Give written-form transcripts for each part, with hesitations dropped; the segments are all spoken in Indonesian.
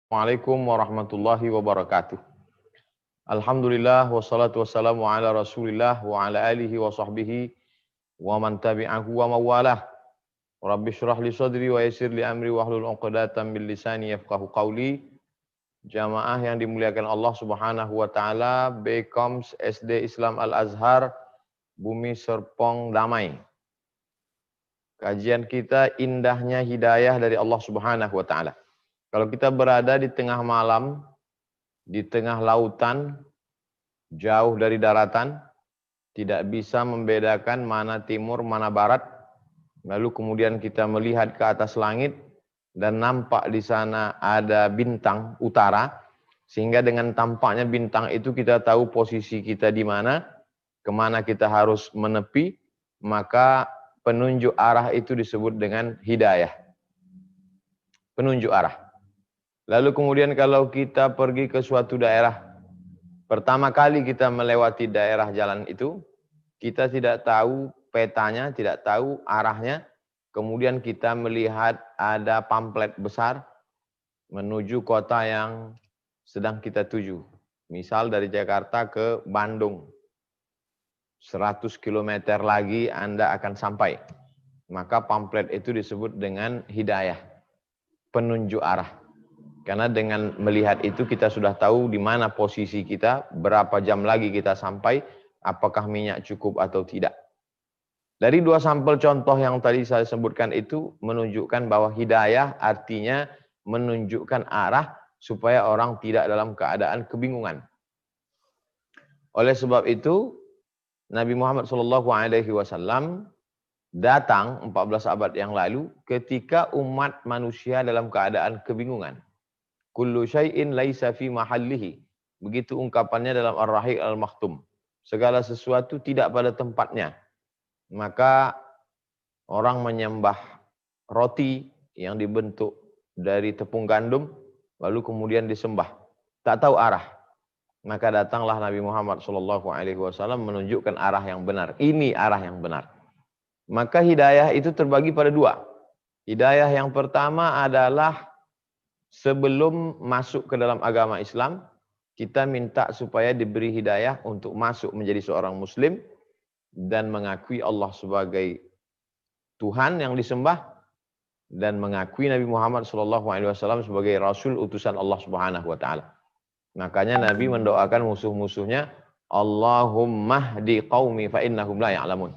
Assalamualaikum warahmatullahi wabarakatuh. Alhamdulillah wassalatu wassalamu ala Rasulillah wa ala alihi wa sahbihi wa man tabi'ahu wa mawalah. Rabbi shrah li sadri wa yassir li amri wa hlul 'uqdatam min lisani yafqahu qawli. Jamaah yang dimuliakan Allah Subhanahu wa taala, Bekoms SD Islam Al Azhar, Bumi Serpong Damai. Kajian kita indahnya hidayah dari Allah Subhanahu wa taala. Kalau kita berada di tengah malam, di tengah lautan, jauh dari daratan, tidak bisa membedakan mana timur, mana barat. Lalu kemudian kita melihat ke atas langit dan nampak di sana ada bintang utara, sehingga dengan tampaknya bintang itu kita tahu posisi kita di mana, kemana kita harus menepi, maka penunjuk arah itu disebut dengan hidayah. Penunjuk arah. Lalu kemudian kalau kita pergi ke suatu daerah, pertama kali kita melewati daerah jalan itu, kita tidak tahu petanya, tidak tahu arahnya. Kemudian kita melihat ada pamflet besar menuju kota yang sedang kita tuju. Misal dari Jakarta ke Bandung. 100 km lagi Anda akan sampai. Maka pamflet itu disebut dengan hidayah, penunjuk arah. Karena dengan melihat itu kita sudah tahu di mana posisi kita, berapa jam lagi kita sampai, apakah minyak cukup atau tidak. Dari dua sampel contoh yang tadi saya sebutkan itu menunjukkan bahwa hidayah artinya menunjukkan arah supaya orang tidak dalam keadaan kebingungan. Oleh sebab itu Nabi Muhammad SAW datang 14 abad yang lalu ketika umat manusia dalam keadaan kebingungan. Kullu syai'in laisa fi mahallihi. Begitu ungkapannya dalam Ar-Rahiq Al-Makhtum. Segala sesuatu tidak pada tempatnya. Maka orang menyembah roti yang dibentuk dari tepung gandum, lalu kemudian disembah. Tak tahu arah. Maka datanglah Nabi Muhammad SAW menunjukkan arah yang benar. Ini arah yang benar. Maka hidayah itu terbagi pada dua. Hidayah yang pertama adalah sebelum masuk ke dalam agama Islam, kita minta supaya diberi hidayah untuk masuk menjadi seorang muslim dan mengakui Allah sebagai Tuhan yang disembah dan mengakui Nabi Muhammad SAW sebagai Rasul utusan Allah Subhanahu wa taala. Makanya Nabi mendoakan musuh-musuhnya, Allahumma hdi qaumi fa innahum la ya'lamun.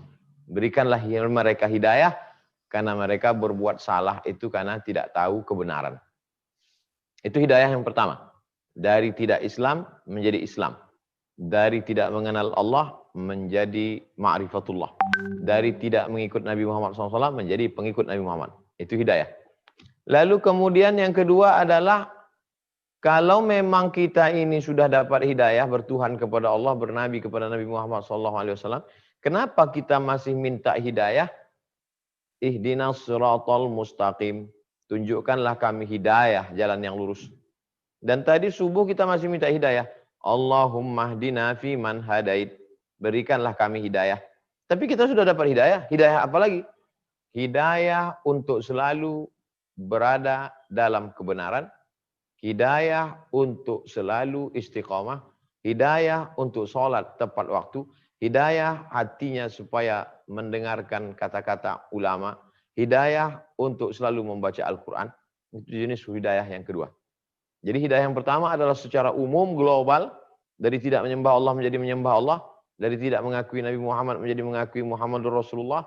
Berikanlah mereka hidayah karena mereka berbuat salah itu karena tidak tahu kebenaran. Itu hidayah yang pertama. Dari tidak Islam menjadi Islam. Dari tidak mengenal Allah menjadi ma'rifatullah. Dari tidak mengikut Nabi Muhammad SAW menjadi pengikut Nabi Muhammad. Itu hidayah. Lalu kemudian yang kedua adalah kalau memang kita ini sudah dapat hidayah, bertuhan kepada Allah, bernabi kepada Nabi Muhammad SAW, kenapa kita masih minta hidayah? Ihdinas siratal mustaqim. Tunjukkanlah kami hidayah, jalan yang lurus. Dan tadi subuh kita masih minta hidayah. Allahumma hdina fi man hadait. Berikanlah kami hidayah. Tapi kita sudah dapat hidayah. Hidayah apa lagi? Hidayah untuk selalu berada dalam kebenaran. Hidayah untuk selalu istiqamah. Hidayah untuk sholat tepat waktu. Hidayah hatinya supaya mendengarkan kata-kata ulama. Hidayah untuk selalu membaca Al-Quran. Itu jenis hidayah yang kedua. Jadi hidayah yang pertama adalah secara umum, global. Dari tidak menyembah Allah menjadi menyembah Allah. Dari tidak mengakui Nabi Muhammad menjadi mengakui Muhammadur Rasulullah.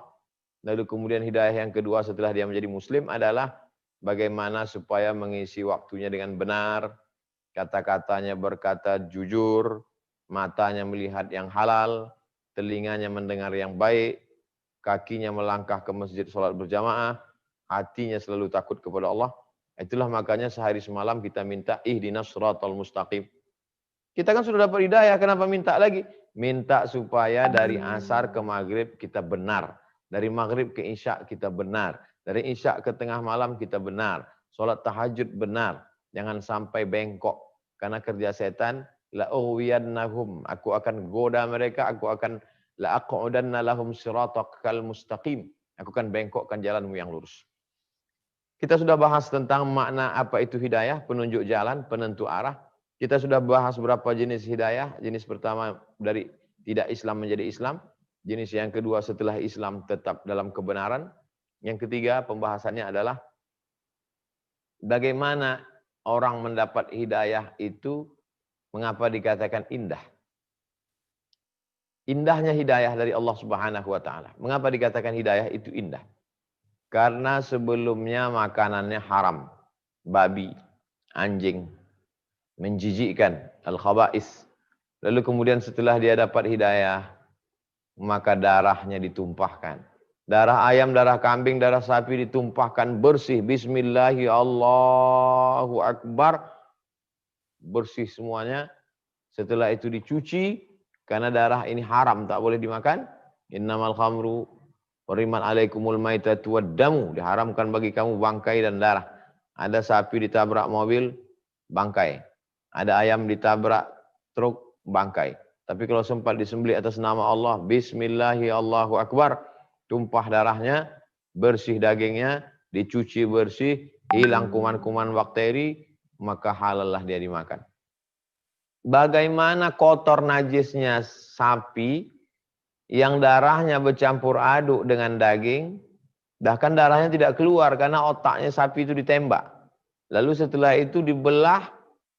Lalu kemudian hidayah yang kedua setelah dia menjadi muslim adalah bagaimana supaya mengisi waktunya dengan benar. Kata-katanya berkata jujur. Matanya melihat yang halal. Telinganya mendengar yang baik. Kakinya melangkah ke masjid sholat berjamaah, hatinya selalu takut kepada Allah. Itulah makanya sehari semalam kita minta ihdinas siratal mustaqim. Kita kan sudah dapat hidayah, kenapa minta lagi? Minta supaya dari asar ke maghrib kita benar. Dari maghrib ke isya kita benar. Dari isya ke tengah malam kita benar. Sholat tahajud benar. Jangan sampai bengkok. Karena kerja setan, la'uwiyannahum. Aku akan goda mereka, aku akan la'aqudanna lahum siratakal mustaqim. Aku akan bengkokkan jalanmu yang lurus. Kita sudah bahas tentang makna apa itu hidayah, penunjuk jalan, penentu arah. Kita sudah bahas berapa jenis hidayah. Jenis pertama dari tidak Islam menjadi Islam. Jenis yang kedua setelah Islam tetap dalam kebenaran. Yang ketiga pembahasannya adalah bagaimana orang mendapat hidayah itu, mengapa dikatakan indah. Indahnya hidayah dari Allah Subhanahu wa taala. Mengapa dikatakan hidayah itu indah? Karena sebelumnya makanannya haram. Babi, anjing, menjijikkan, al-khaba'is. Lalu kemudian setelah dia dapat hidayah, maka darahnya ditumpahkan. Darah ayam, darah kambing, darah sapi ditumpahkan bersih. Bismillahi Allahu Akbar. Bersih semuanya. Setelah itu dicuci, karena darah ini haram, tak boleh dimakan. Innamal khamru wariman alaikumul maitatu waddamu. Diharamkan bagi kamu bangkai dan darah. Ada sapi ditabrak mobil, bangkai. Ada ayam ditabrak truk, bangkai. Tapi kalau sempat disembelih atas nama Allah, Bismillahi Allahu Akbar, tumpah darahnya, bersih dagingnya, dicuci bersih, hilang kuman-kuman bakteri, maka halallah dia dimakan. Bagaimana kotor najisnya sapi yang darahnya bercampur aduk dengan daging, bahkan darahnya tidak keluar karena otaknya sapi itu ditembak. Lalu setelah itu dibelah,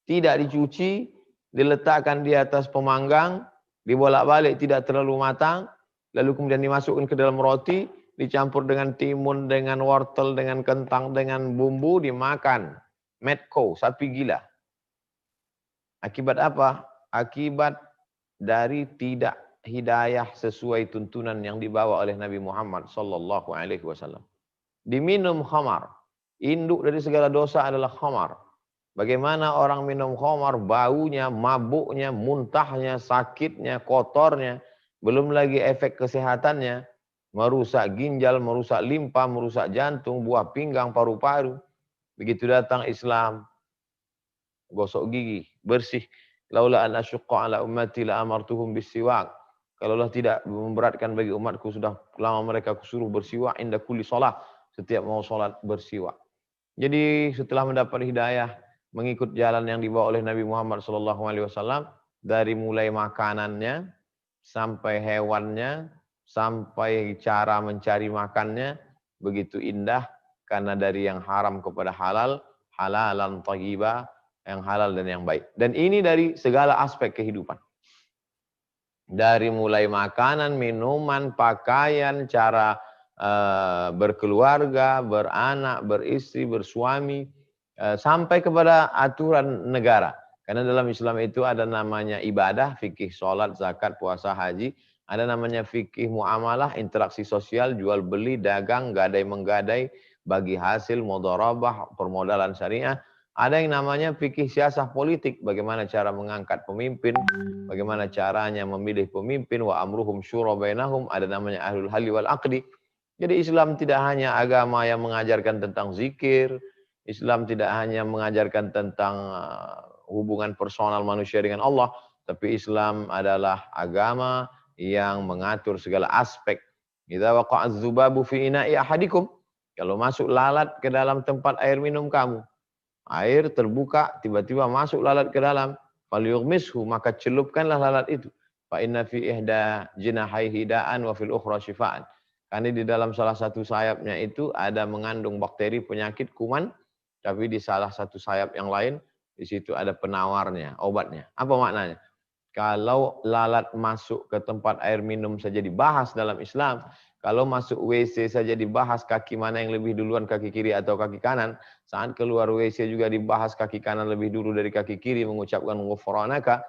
tidak dicuci, diletakkan di atas pemanggang, dibolak-balik tidak terlalu matang, lalu kemudian dimasukkan ke dalam roti, dicampur dengan timun, dengan wortel, dengan kentang, dengan bumbu, dimakan. Medco, sapi gila. Akibat apa? Akibat dari tidak hidayah sesuai tuntunan yang dibawa oleh Nabi Muhammad sallallahu alaihi wasallam. Diminum khamar. Induk dari segala dosa adalah khamar. Bagaimana orang minum khamar, baunya, mabuknya, muntahnya, sakitnya, kotornya, belum lagi efek kesehatannya, merusak ginjal, merusak limpa, merusak jantung, buah pinggang, paru-paru. Begitu datang Islam, gosok gigi, bersih. Laula an asyqa ala ummati la amartuhum bisiwak. Kalaulah tidak memberatkan bagi umatku, sudah lama mereka kusuruh bersiwak inda kulli shalah, setiap mau salat bersiwak. Jadi setelah mendapat hidayah, mengikut jalan yang dibawa oleh Nabi Muhammad SAW, dari mulai makanannya, sampai hewannya, sampai cara mencari makannya, begitu indah, karena dari yang haram kepada halal, halalan thayyibah, yang halal dan yang baik. Dan ini dari segala aspek kehidupan. Dari mulai makanan, minuman, pakaian, cara berkeluarga, beranak, beristri, bersuami, sampai kepada aturan negara. Karena dalam Islam itu ada namanya ibadah, fikih, sholat, zakat, puasa, haji. Ada namanya fikih muamalah, interaksi sosial, jual beli, dagang, gadai menggadai, bagi hasil, mudharabah, permodalan syariah. Ada yang namanya fikih siasah politik, bagaimana cara mengangkat pemimpin, bagaimana caranya memilih pemimpin, wa amruhum syura bainahum, ada namanya ahlul halli wal aqdi. Jadi Islam tidak hanya agama yang mengajarkan tentang zikir, Islam tidak hanya mengajarkan tentang hubungan personal manusia dengan Allah, tapi Islam adalah agama yang mengatur segala aspek. Idza waqa'az dzubabu fi ina'i ahadikum, kalau masuk lalat ke dalam tempat air minum kamu, air terbuka, tiba-tiba masuk lalat ke dalam, falyughmishu, maka celupkanlah lalat itu. Fa inna fi ihda jinahaihi da'an wa fil ukhra syifaan. Karena di dalam salah satu sayapnya itu ada mengandung bakteri penyakit kuman, tapi di salah satu sayap yang lain, di situ ada penawarnya, obatnya. Apa maknanya? Kalau lalat masuk ke tempat air minum saja dibahas dalam Islam, kalau masuk WC saja dibahas kaki mana yang lebih duluan, kaki kiri atau kaki kanan, saat keluar WC juga dibahas kaki kanan lebih dulu dari kaki kiri, mengucapkan ghufranaka,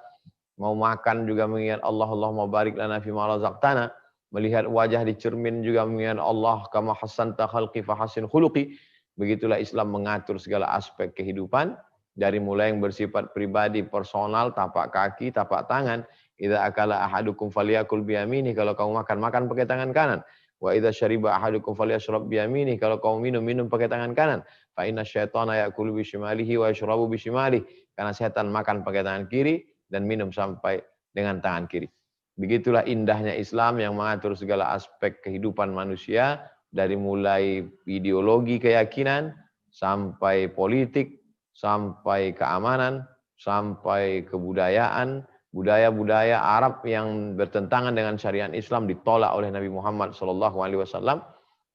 mau makan juga mengingat Allah, Allahumma barik lana fima razaqtana, melihat wajah di cermin juga mengingat Allah, kama hasanta khalqi fa hasin khuluqi. Begitulah Islam mengatur segala aspek kehidupan, dari mulai yang bersifat pribadi, personal, tapak kaki, tapak tangan. Idza akala ahadukum falyakul biyamini, kalau kamu makan pakai tangan kanan. Wa idza syariba ahadukum falyashrab biyamini, kalau kamu minum pakai tangan kanan. Fa inna syaitana ya'kulu bishimalihi wa yashrabu bishimalihi, karena setan makan pakai tangan kiri dan minum sampai dengan tangan kiri. Begitulah indahnya Islam yang mengatur segala aspek kehidupan manusia, dari mulai ideologi keyakinan, sampai politik, sampai keamanan, sampai kebudayaan, budaya-budaya Arab yang bertentangan dengan syariat Islam ditolak oleh Nabi Muhammad SAW.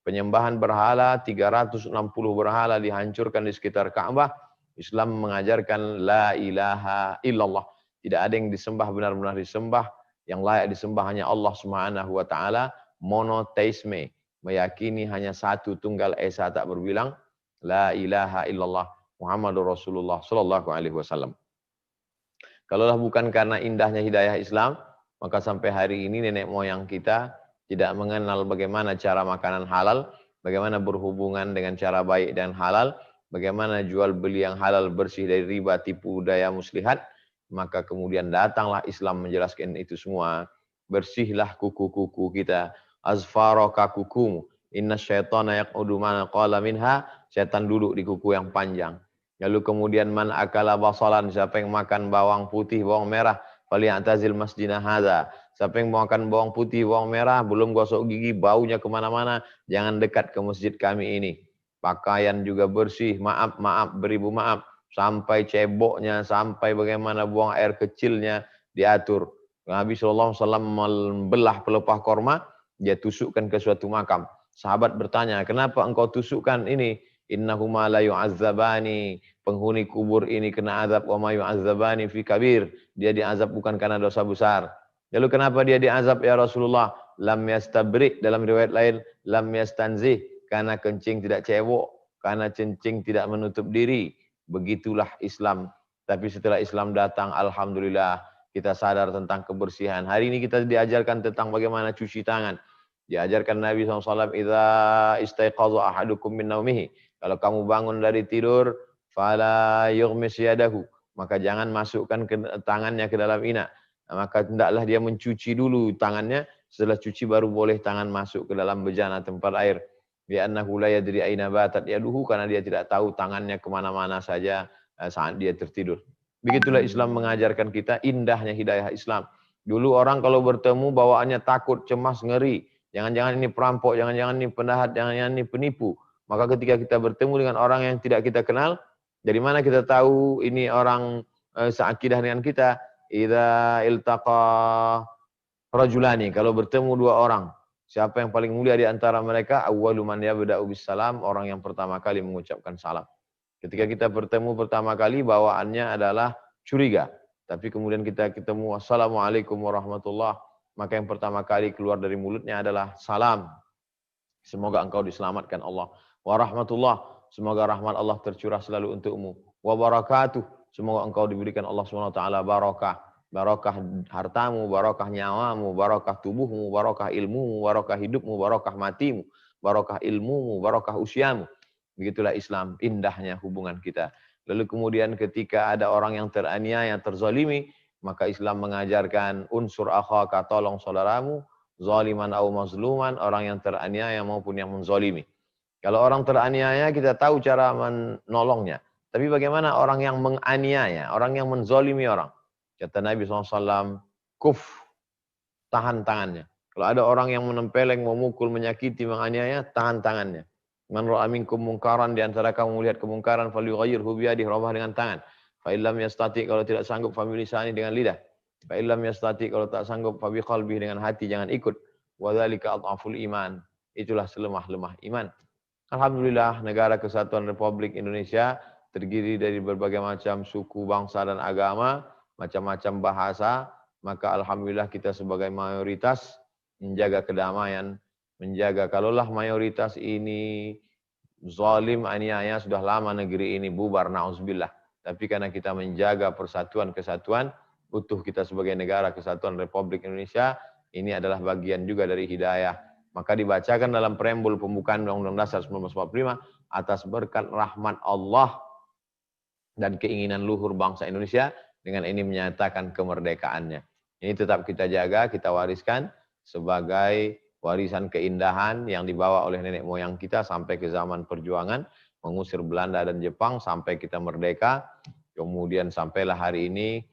Penyembahan berhala, 360 berhala dihancurkan di sekitar Ka'bah. Islam mengajarkan la ilaha illallah. Tidak ada yang disembah benar-benar disembah. Yang layak disembah hanya Allah Subhanahu wa taala. Monoteisme, meyakini hanya satu tunggal esa tak berbilang. La ilaha illallah Muhammadur Rasulullah sallallahu alaihi wasallam. Kalaulah bukan karena indahnya hidayah Islam, maka sampai hari ini nenek moyang kita tidak mengenal bagaimana cara makanan halal, bagaimana berhubungan dengan cara baik dan halal, bagaimana jual beli yang halal bersih dari riba, tipu daya muslihat. Maka kemudian datanglah Islam menjelaskan itu semua. Bersihlah kuku-kuku kita. Azfaraka kukumu. Inna syaitana yaq'udu man qala minha. Setan duduk di kuku yang panjang. Lalu kemudian man akala basalan. Siapa yang makan bawang putih, bawang merah. Faliya'tazil masjidina hadza. Siapa yang makan bawang putih, bawang merah, belum gosok gigi, baunya kemana-mana. Jangan dekat ke masjid kami ini. Pakaian juga bersih. Maaf, beribu maaf. Sampai ceboknya, sampai bagaimana buang air kecilnya diatur. Nabi SAW membelah pelepah korma, dia tusukkan ke suatu makam. Sahabat bertanya, kenapa engkau tusukkan ini? Innahuma la yu'azzabani. Penghuni kubur ini kena azab. Wa ma yu'azzabani fi kabir. Dia diazab bukan karena dosa besar. Lalu kenapa dia diazab ya Rasulullah? Lam yastabri, dalam riwayat lain, lam yastanzih. Karena kencing tidak cebok. Karena kencing tidak menutup diri. Begitulah Islam. Tapi setelah Islam datang, alhamdulillah kita sadar tentang kebersihan. Hari ini kita diajarkan tentang bagaimana cuci tangan. Diajarkan Nabi SAW, idza istaiqadha ahadukum min naumihi. Kalau kamu bangun dari tidur, fala yughmis yadahu. Maka jangan masukkan tangannya ke dalam ina. Maka hendaklah dia mencuci dulu tangannya. Setelah cuci baru boleh tangan masuk ke dalam bejana tempat air. Li'annahu la yadri aina batat yaduhu, karena dia tidak tahu tangannya kemana-mana saja saat dia tertidur. Begitulah Islam mengajarkan kita indahnya hidayah Islam. Dulu orang kalau bertemu bawaannya takut, cemas, ngeri. Jangan-jangan ini perampok, jangan-jangan ini penjahat, jangan-jangan ini penipu. Maka ketika kita bertemu dengan orang yang tidak kita kenal, dari mana kita tahu ini orang seakidah dengan kita? Idza iltaqa rajulani, kalau bertemu dua orang, siapa yang paling mulia di antara mereka? Awwalu man yabda'u bis salam, orang yang pertama kali mengucapkan salam. Ketika kita bertemu pertama kali, bawaannya adalah curiga. Tapi kemudian kita ketemu, assalamualaikum warahmatullah, maka yang pertama kali keluar dari mulutnya adalah salam. Semoga engkau diselamatkan Allah. Warahmatullah, semoga rahmat Allah tercurah selalu untukmu. Wabarakatuh, semoga engkau diberikan Allah SWT barakah. Barakah hartamu, barakah nyawamu, barakah tubuhmu, barakah ilmumu, barakah hidupmu, barakah matimu, barakah ilmumu, barakah usiamu. Begitulah Islam, indahnya hubungan kita. Lalu kemudian ketika ada orang yang teraniaya, terzalimi, maka Islam mengajarkan unsur akhaka, tolong saudaramu, zaliman au mazluman, orang yang teraniaya maupun yang menzalimi. Kalau orang teraniaya kita tahu cara menolongnya. Tapi bagaimana orang yang menganiaya, orang yang menzalimi orang? Kata Nabi SAW, kuf, tahan tangannya. Kalau ada orang yang menempeleng, memukul, menyakiti, menganiaya, tahan tangannya. Man ra'a minkum mungkaran, di antara kamu melihat kemungkaran, falyughayyirhu biyadihi, rubah dengan tangan. Fa illam yastati, kalau tidak sanggup, fa bilisani, dengan lidah. Fa illam yastati, kalau tak sanggup, fa biqalbihi, dengan hati, jangan ikut. Wa dzalika adhaful iman, itulah selemah-lemah iman. Alhamdulillah, negara kesatuan Republik Indonesia terdiri dari berbagai macam suku, bangsa dan agama, macam-macam bahasa, maka alhamdulillah kita sebagai mayoritas menjaga kedamaian, menjaga, kalaulah mayoritas ini zalim, aniaya, sudah lama negeri ini bubar, na'udzubillah. Tapi karena kita menjaga persatuan, kesatuan, utuh kita sebagai negara kesatuan Republik Indonesia, ini adalah bagian juga dari hidayah. Maka dibacakan dalam preambul pembukaan Undang-Undang Dasar 1945, atas berkat rahmat Allah dan keinginan luhur bangsa Indonesia, dengan ini menyatakan kemerdekaannya. Ini tetap kita jaga, kita wariskan sebagai warisan keindahan yang dibawa oleh nenek moyang kita sampai ke zaman perjuangan, mengusir Belanda dan Jepang sampai kita merdeka. Kemudian sampailah hari ini,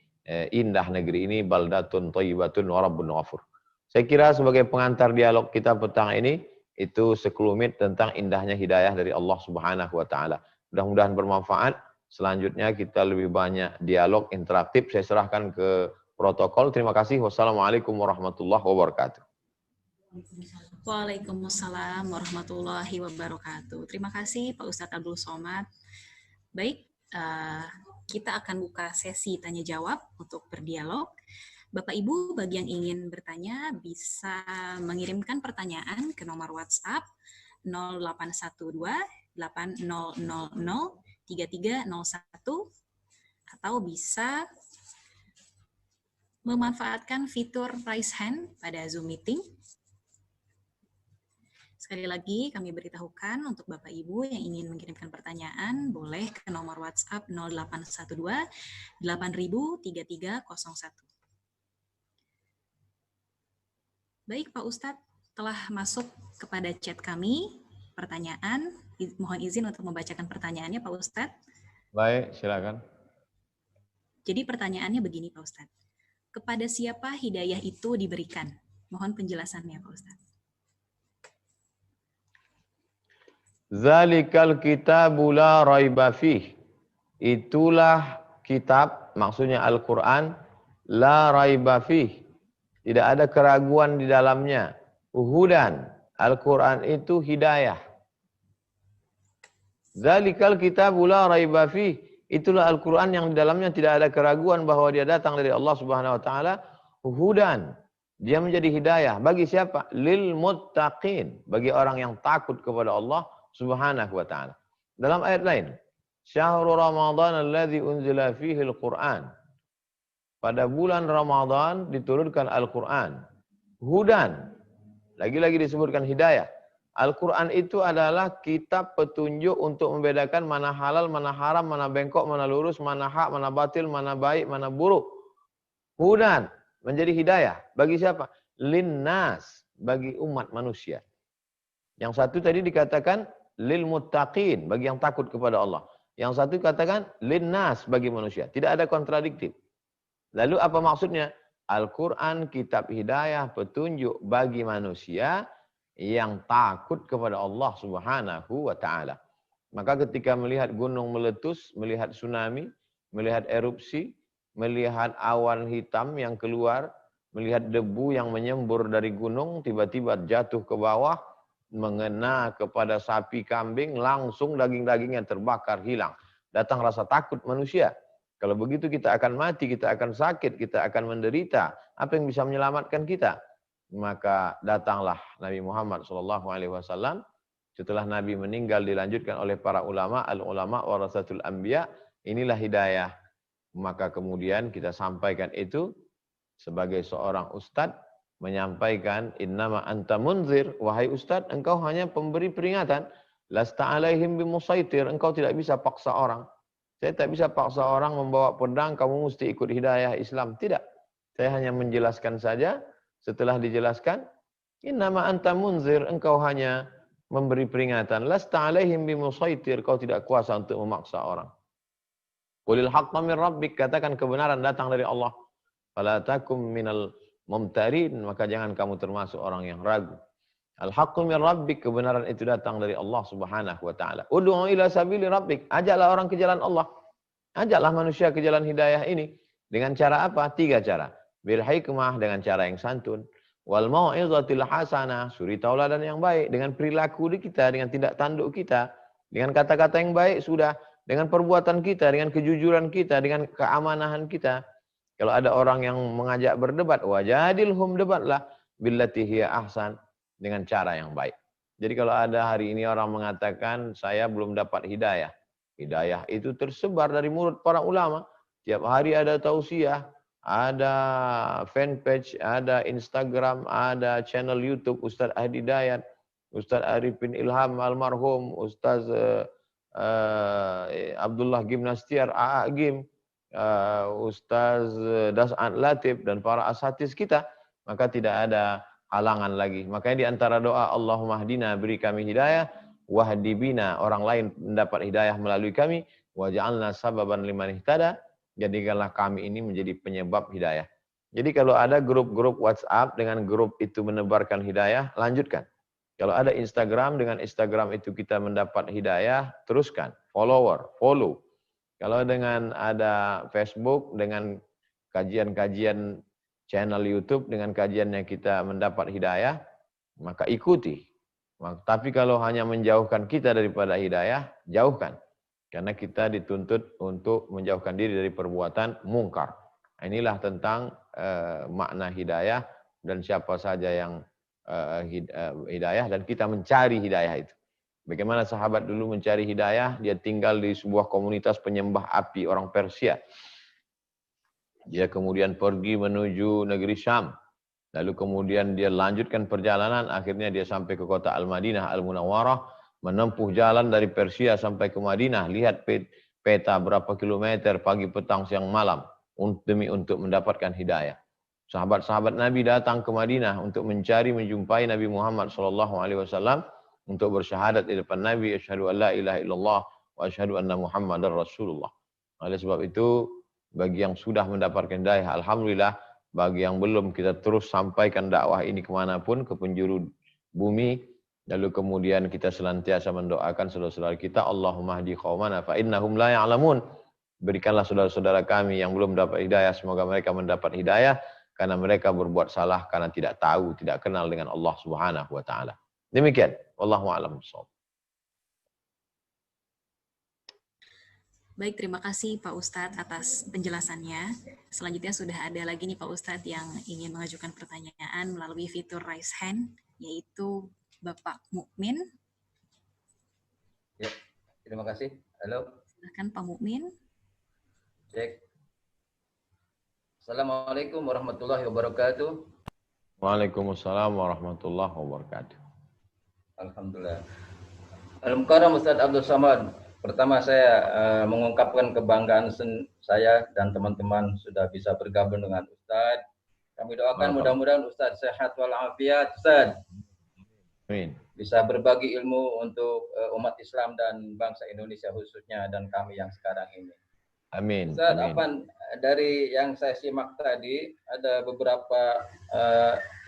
indah negeri ini, baldatun thayyibatun wa rabbun ghafur. Saya kira sebagai pengantar dialog kita petang ini, itu sekelumit tentang indahnya hidayah dari Allah Subhanahu wa taala. Mudah-mudahan bermanfaat. Selanjutnya kita lebih banyak dialog interaktif. Saya serahkan ke protokol. Terima kasih. Wassalamualaikum warahmatullahi wabarakatuh. Waalaikumsalam warahmatullahi wabarakatuh. Terima kasih Pak Ustadz Abdul Somad. Baik, kita akan buka sesi tanya jawab untuk berdialog. Bapak Ibu bagi yang ingin bertanya bisa mengirimkan pertanyaan ke nomor WhatsApp 0812 8000 3301 atau bisa memanfaatkan fitur raise hand pada Zoom meeting. Sekali lagi kami beritahukan untuk Bapak Ibu yang ingin mengirimkan pertanyaan boleh ke nomor WhatsApp 0812 8000 3301. Baik Pak Ustadz, telah masuk kepada chat kami pertanyaan. Mohon izin untuk membacakan pertanyaannya Pak Ustadz. Baik, silakan. Jadi pertanyaannya begini Pak Ustadz. Kepada siapa hidayah itu diberikan? Mohon penjelasannya Pak Ustadz. Zalikal kitabu la raiba fih. Itulah kitab, maksudnya Al-Quran, la raiba fih. Tidak ada keraguan di dalamnya. Hudan. Al-Quran itu hidayah. Zalikal kitabu la raiba fih. Itulah Al-Quran yang di dalamnya tidak ada keraguan bahwa dia datang dari Allah Subhanahu wa taala. Hudan. Dia menjadi hidayah. Bagi siapa? Lil muttaqin. Bagi orang yang takut kepada Allah Subhanahu wa ta'ala. Dalam ayat lain, Syahrul Ramadan alladzi unzila fihi al-Qur'an. Pada bulan Ramadan diturunkan Al-Qur'an. Hudan. Lagi-lagi disebutkan hidayah. Al-Qur'an itu adalah kitab petunjuk untuk membedakan mana halal, mana haram, mana bengkok, mana lurus, mana hak, mana batil, mana baik, mana buruk. Hudan. Menjadi hidayah. Bagi siapa? Linnas. Bagi umat manusia. Yang satu tadi dikatakan lil muttaqin, bagi yang takut kepada Allah. Yang satu katakan linnas, bagi manusia. Tidak ada kontradiktif. Lalu apa maksudnya? Al-Quran, kitab hidayah, petunjuk bagi manusia yang takut kepada Allah Subhanahu wa ta'ala. Maka ketika melihat gunung meletus, melihat tsunami, melihat erupsi, melihat awan hitam yang keluar, melihat debu yang menyembur dari gunung, tiba-tiba jatuh ke bawah, mengena kepada sapi kambing, langsung daging-dagingnya terbakar, hilang. Datang rasa takut manusia. Kalau begitu kita akan mati, kita akan sakit, kita akan menderita. Apa yang bisa menyelamatkan kita? Maka datanglah Nabi Muhammad SAW. Setelah Nabi meninggal dilanjutkan oleh para ulama, al-ulama warasatul anbiya. Inilah hidayah. Maka kemudian kita sampaikan itu sebagai seorang ustadz, menyampaikan innama anta munzir, wahai ustaz, engkau hanya pemberi peringatan, lasta alaihim bimusaitir, engkau tidak bisa paksa orang. Saya tak bisa paksa orang membawa pedang, kamu mesti ikut hidayah Islam. Tidak. Saya hanya menjelaskan saja. Setelah dijelaskan, innama anta munzir, engkau hanya memberi peringatan, lasta alaihim bimusaitir, kau tidak kuasa untuk memaksa orang. Qulil haqqa min rabbik, katakan kebenaran datang dari Allah. Fala takum minal mumtarin, maka jangan kamu termasuk orang yang ragu. Al-haqqu min rabbik, kebenaran itu datang dari Allah Subhanahu wa taala. Ud'u ila sabili rabbik, ajaklah orang ke jalan Allah. Ajaklah manusia ke jalan hidayah ini dengan cara apa? 3 cara. Bil hikmah, dengan cara yang santun. Wal mau'izatil hasanah, suri tauladan yang baik, dengan perilaku kita, dengan tindak tanduk kita, dengan kata-kata yang baik sudah, dengan perbuatan kita, dengan kejujuran kita, dengan keamanahan kita. Kalau ada orang yang mengajak berdebat, wajadilhum, debatlah billati hiya ahsan, dengan cara yang baik. Jadi kalau ada hari ini orang mengatakan saya belum dapat hidayah. Hidayah itu tersebar dari mulut para ulama. Tiap hari ada tausiah, ada fanpage, ada Instagram, ada channel YouTube Ustaz Ahdi Dayat, Ustaz Arifin Ilham almarhum, Ustaz Abdullah Gimnastiar, AA Gim, Ustaz Das'an Latif dan para ashatis kita, maka tidak ada halangan lagi. Makanya di antara doa Allahumma hdina, beri kami hidayah, wahdi bina, orang lain mendapat hidayah melalui kami, waj'alna sababan liman ihtada, jadikanlah kami ini menjadi penyebab hidayah. Jadi kalau ada grup-grup WhatsApp dengan grup itu menebarkan hidayah, lanjutkan. Kalau ada Instagram, dengan Instagram itu kita mendapat hidayah, teruskan, follow. Kalau dengan ada Facebook, dengan kajian-kajian channel YouTube, dengan kajiannya kita mendapat hidayah, maka ikuti. Tapi kalau hanya menjauhkan kita daripada hidayah, jauhkan. Karena kita dituntut untuk menjauhkan diri dari perbuatan mungkar. Inilah tentang makna hidayah dan siapa saja yang hidayah, dan kita mencari hidayah itu. Bagaimana sahabat dulu mencari hidayah? Dia tinggal di sebuah komunitas penyembah api orang Persia. Dia kemudian pergi menuju negeri Syam. Lalu kemudian dia lanjutkan perjalanan, akhirnya dia sampai ke kota Al-Madinah Al-Munawwarah, menempuh jalan dari Persia sampai ke Madinah. Lihat peta berapa kilometer pagi, petang, siang, malam demi untuk mendapatkan hidayah. Sahabat-sahabat Nabi datang ke Madinah untuk mencari, menjumpai Nabi Muhammad SAW untuk bersyahadat di depan Nabi, asyhadu an la ilaha illallah wa asyhadu anna Muhammadar Rasulullah. Oleh sebab itu, bagi yang sudah mendapatkan hidayah, alhamdulillah. Bagi yang belum, kita terus sampaikan dakwah ini kemanapun, ke penjuru bumi. Lalu kemudian kita senantiasa mendoakan saudara-saudara kita, Allahumma hdi qaumana fa innahum la ya'lamun. Berikanlah saudara-saudara kami yang belum dapat hidayah, semoga mereka mendapat hidayah, karena mereka berbuat salah karena tidak tahu, tidak kenal dengan Allah Subhanahu wa taala. Demikian, wallahu a'lam bishawab. Baik, terima kasih Pak Ustadz atas penjelasannya. Selanjutnya sudah ada lagi nih Pak Ustadz yang ingin mengajukan pertanyaan melalui fitur raise hand, yaitu Bapak Mukmin. Ya, terima kasih. Halo. Silakan Pak Mukmin. Cek. Assalamualaikum warahmatullahi wabarakatuh. Waalaikumsalam warahmatullahi wabarakatuh. Alhamdulillah. Al-Mukarram Ustadz Abdul Somad. Pertama saya mengungkapkan kebanggaan saya dan teman-teman sudah bisa bergabung dengan Ustadz. Kami doakan mudah-mudahan Ustadz sehat walafiat, Ustadz. Amin. Bisa berbagi ilmu untuk umat Islam dan bangsa Indonesia khususnya dan kami yang sekarang ini. Amin. Ustadz, Amin. dari yang saya simak tadi ada beberapa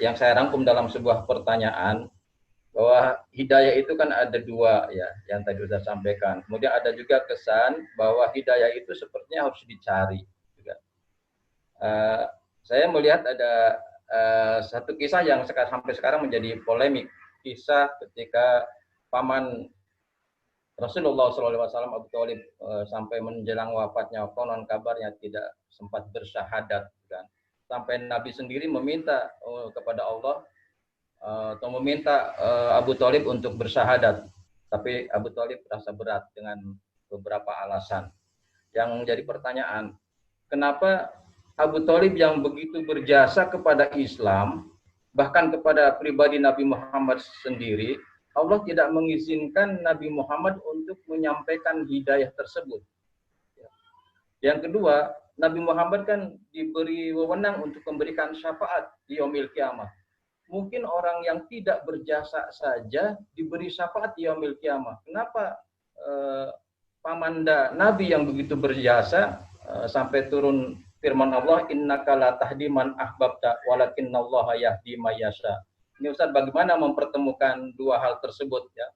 yang saya rangkum dalam sebuah pertanyaan, bahwa hidayah itu kan ada dua ya, yang tadi sudah sampaikan. Kemudian ada juga kesan bahwa hidayah itu sepertinya harus dicari. Juga. Saya melihat ada satu kisah yang sampai sekarang menjadi polemik. Kisah ketika paman Rasulullah SAW Abu Thalib sampai menjelang wafatnya, konon kabarnya tidak sempat bersyahadat. Kan? Sampai Nabi sendiri meminta kepada Allah atau meminta Abu Thalib untuk bersyahadat, tapi Abu Thalib merasa berat dengan beberapa alasan. Yang menjadi pertanyaan, kenapa Abu Thalib yang begitu berjasa kepada Islam, bahkan kepada pribadi Nabi Muhammad sendiri, Allah tidak mengizinkan Nabi Muhammad untuk menyampaikan hidayah tersebut. Yang kedua, Nabi Muhammad kan diberi wewenang untuk memberikan syafaat di yaumil kiamah. Mungkin orang yang tidak berjasa saja diberi syafaat di yaumil kiamah. Kenapa pamanda Nabi yang begitu berjasa sampai turun firman Allah, innaka la tahdi man ahbabta walakinallaha yahdi may yasha. Ini Ustaz, bagaimana mempertemukan dua hal tersebut ya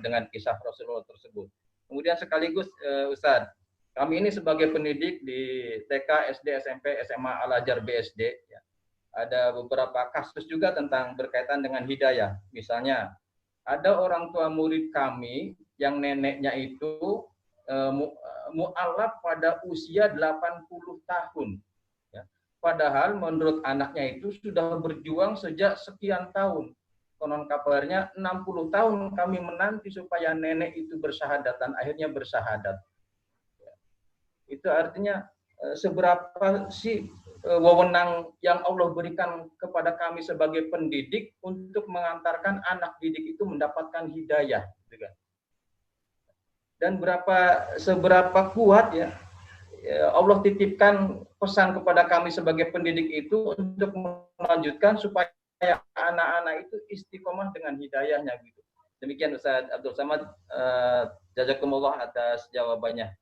dengan kisah Rasulullah tersebut. Kemudian sekaligus Ustaz, kami ini sebagai pendidik di TK, SD, SMP, SMA Al-Azhar BSD ya, ada beberapa kasus juga tentang berkaitan dengan hidayah. Misalnya, ada orang tua murid kami yang neneknya itu mu'alaf pada usia 80 tahun. Ya. Padahal menurut anaknya itu sudah berjuang sejak sekian tahun. Konon kabarnya 60 tahun kami menanti supaya nenek itu bersyahadat dan akhirnya bersyahadat. Ya. Itu artinya seberapa sih wewenang yang Allah berikan kepada kami sebagai pendidik untuk mengantarkan anak didik itu mendapatkan hidayah, dan seberapa kuat ya Allah titipkan pesan kepada kami sebagai pendidik itu untuk melanjutkan supaya anak-anak itu istiqomah dengan hidayahnya gitu. Demikian Ustaz Abdul Somad, jazakumullah atas jawabannya.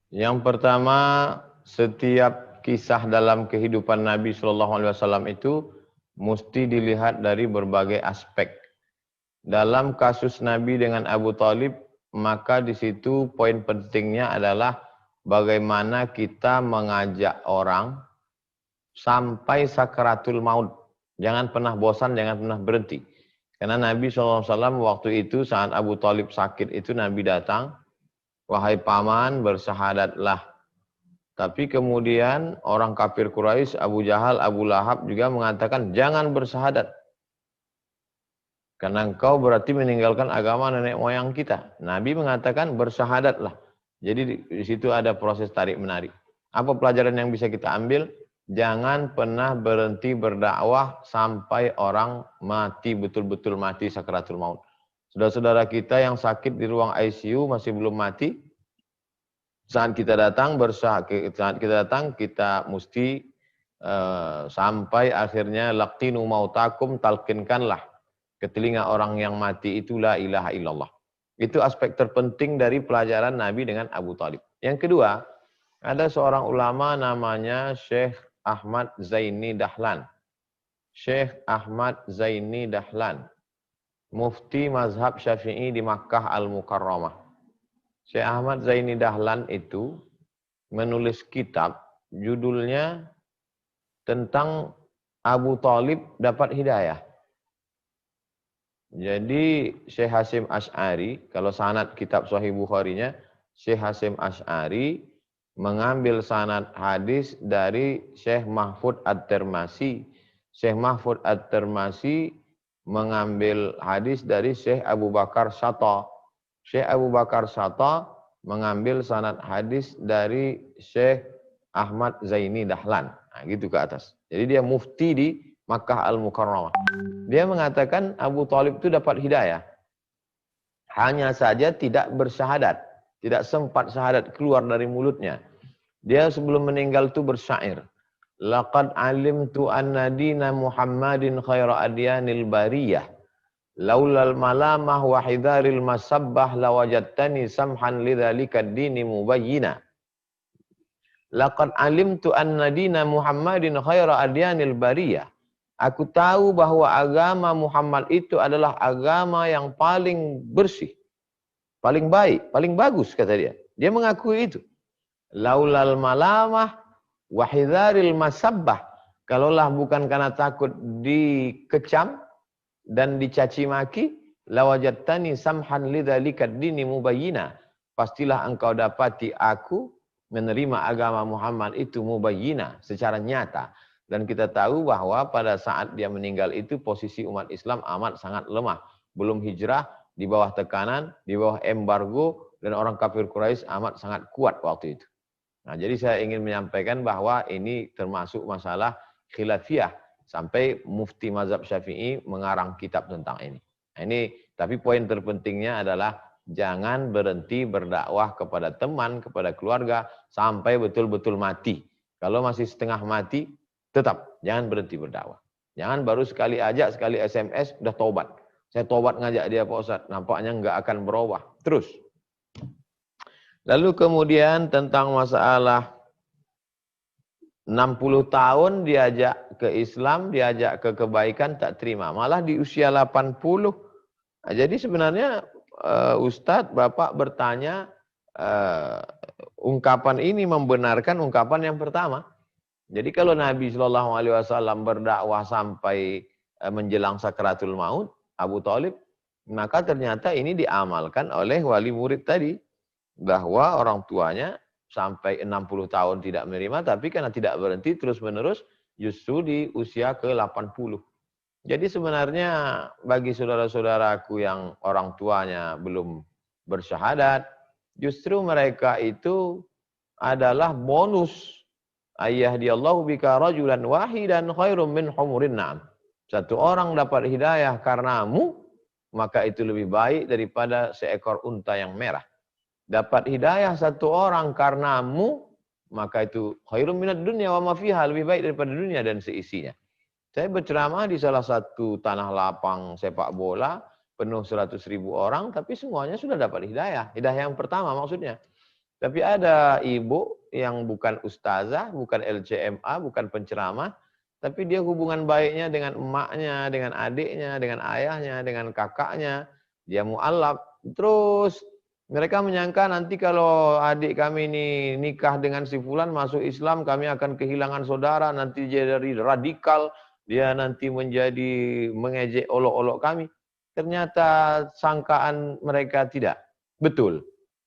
Yang pertama, setiap kisah dalam kehidupan Nabi SAW itu mesti dilihat dari berbagai aspek. Dalam kasus Nabi dengan Abu Thalib, maka di situ poin pentingnya adalah bagaimana kita mengajak orang sampai sakaratul maut. Jangan pernah bosan, jangan pernah berhenti. Karena Nabi SAW waktu itu saat Abu Thalib sakit itu Nabi datang, wahai paman bersahadatlah. Tapi kemudian orang kafir Quraisy, Abu Jahal, Abu Lahab juga mengatakan jangan bersahadat. Karena engkau berarti meninggalkan agama nenek moyang kita. Nabi mengatakan bersahadatlah. Jadi di situ ada proses tarik menarik. Apa pelajaran yang bisa kita ambil? Jangan pernah berhenti berdakwah sampai orang mati, betul-betul mati sakaratul maut. Saudara-saudara kita yang sakit di ruang ICU masih belum mati, saat kita datang kita mesti sampai akhirnya laqinu mautakum, talqinkanlah ke telinga orang yang mati itu la ilaha illallah. Itu aspek terpenting dari pelajaran Nabi dengan Abu Thalib. Yang kedua, ada seorang ulama namanya Syekh Ahmad Zaini Dahlan. Syekh Ahmad Zaini Dahlan, mufti mazhab Syafi'i di Makkah Al-Mukarramah. Syekh Ahmad Zaini Dahlan itu menulis kitab judulnya tentang Abu Thalib dapat hidayah. Jadi Syekh Hasyim Asy'ari, kalau sanad kitab Sahih Bukharinya, Syekh Hasyim Asy'ari mengambil sanad hadis dari Syekh Mahfud At-Tirmasi. Syekh Mahfud At-Tirmasi mengambil hadis dari Syekh Abu Bakar Shatta. Syekh Abu Bakar Shatta mengambil sanad hadis dari Syekh Ahmad Zaini Dahlan. Nah, gitu ke atas. Jadi dia mufti di Makkah Al-Mukarramah. Dia mengatakan Abu Thalib itu dapat hidayah. Hanya saja tidak bersyahadat. Tidak sempat syahadat keluar dari mulutnya. Dia sebelum meninggal itu bersyair. Laqad alimtu anna dina Muhammadin khaira adyanil bariyah. Laulal malamah wa hidharil masabbah lawajadtani samhan lidzalika ad-dini mubayyina. Laqad alimtu anna dina Muhammadin khaira adyanil bariyah. Aku tahu bahwa agama Muhammad itu adalah agama yang paling bersih, paling baik, paling bagus kata dia. Dia mengakui itu. Laulal malamah wa hidharil masabbah. Kalaulah bukan karena takut dikecam dan dicaci maki, lawajadtani samhan lidzalika ad-dini mubayyina. Pastilah engkau dapati aku menerima agama Muhammad itu mubayyina, secara nyata. Dan kita tahu bahwa pada saat dia meninggal itu posisi umat Islam amat sangat lemah. Belum hijrah, di bawah tekanan, di bawah embargo, dan orang kafir Quraisy amat sangat kuat waktu itu. Nah, jadi saya ingin menyampaikan bahwa ini termasuk masalah khilafiyah. Sampai mufti mazhab Syafi'i mengarang kitab tentang ini. Nah, ini tapi poin terpentingnya adalah jangan berhenti berdakwah kepada teman, kepada keluarga sampai betul-betul mati. Kalau masih setengah mati, tetap jangan berhenti berdakwah. Jangan baru sekali ajak, sekali SMS udah tobat. Saya tobat ngajak dia Pak Ustadz, nampaknya nggak akan berubah. Terus. Lalu kemudian tentang masalah 60 tahun diajak ke Islam, diajak ke kebaikan, tak terima. Malah di usia 80. Nah, jadi sebenarnya Ustadz, Bapak bertanya, ungkapan ini membenarkan ungkapan yang pertama. Jadi kalau Nabi SAW berdakwah sampai menjelang sakaratul maut, Abu Thalib, maka ternyata ini diamalkan oleh wali murid tadi. Bahwa orang tuanya sampai 60 tahun tidak menerima, tapi karena tidak berhenti terus-menerus, justru di usia ke-80. Jadi sebenarnya bagi saudara-saudaraku yang orang tuanya belum bersyahadat, justru mereka itu adalah bonus. Ayyahdiyallahu bika rajulan wahidan khairum min humurin na'am. Satu orang dapat hidayah karenamu, maka itu lebih baik daripada seekor unta yang merah. Dapat hidayah satu orang karenamu, maka itu khairum minad dunya wa ma fiha, lebih baik daripada dunia dan seisinya. Saya berceramah di salah satu tanah lapang sepak bola, penuh 100.000 orang, tapi semuanya sudah dapat hidayah. Hidayah yang pertama maksudnya. Tapi ada ibu yang bukan ustazah, bukan LCMA, bukan penceramah, Tapi dia hubungan baiknya dengan emaknya, dengan adiknya, dengan ayahnya, dengan kakaknya. Dia mu'allaq. Terus mereka menyangka nanti kalau adik kami ini nikah dengan si fulan masuk Islam, kami akan kehilangan saudara, nanti dia dari radikal, dia nanti menjadi mengejek olok-olok kami. Ternyata sangkaan mereka tidak betul.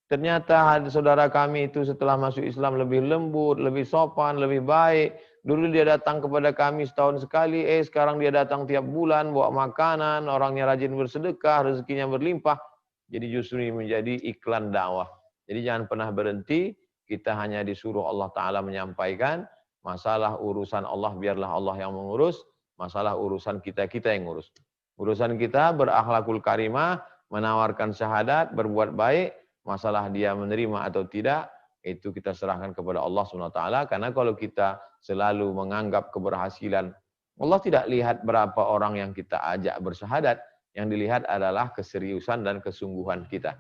Ternyata saudara kami itu setelah masuk Islam lebih lembut, lebih sopan, lebih baik. Dulu dia datang kepada kami setahun sekali, sekarang dia datang tiap bulan, bawa makanan, orangnya rajin bersedekah, rezekinya berlimpah. Jadi justru ini menjadi iklan dakwah. Jadi jangan pernah berhenti, kita hanya disuruh Allah Ta'ala menyampaikan, masalah urusan Allah biarlah Allah yang mengurus, masalah urusan kita yang ngurus. Urusan kita berakhlakul karimah, menawarkan syahadat, berbuat baik, masalah dia menerima atau tidak, itu kita serahkan kepada Allah SWT. Karena kalau kita selalu menganggap keberhasilan, Allah tidak lihat berapa orang yang kita ajak bersyahadat, yang dilihat adalah keseriusan dan kesungguhan kita.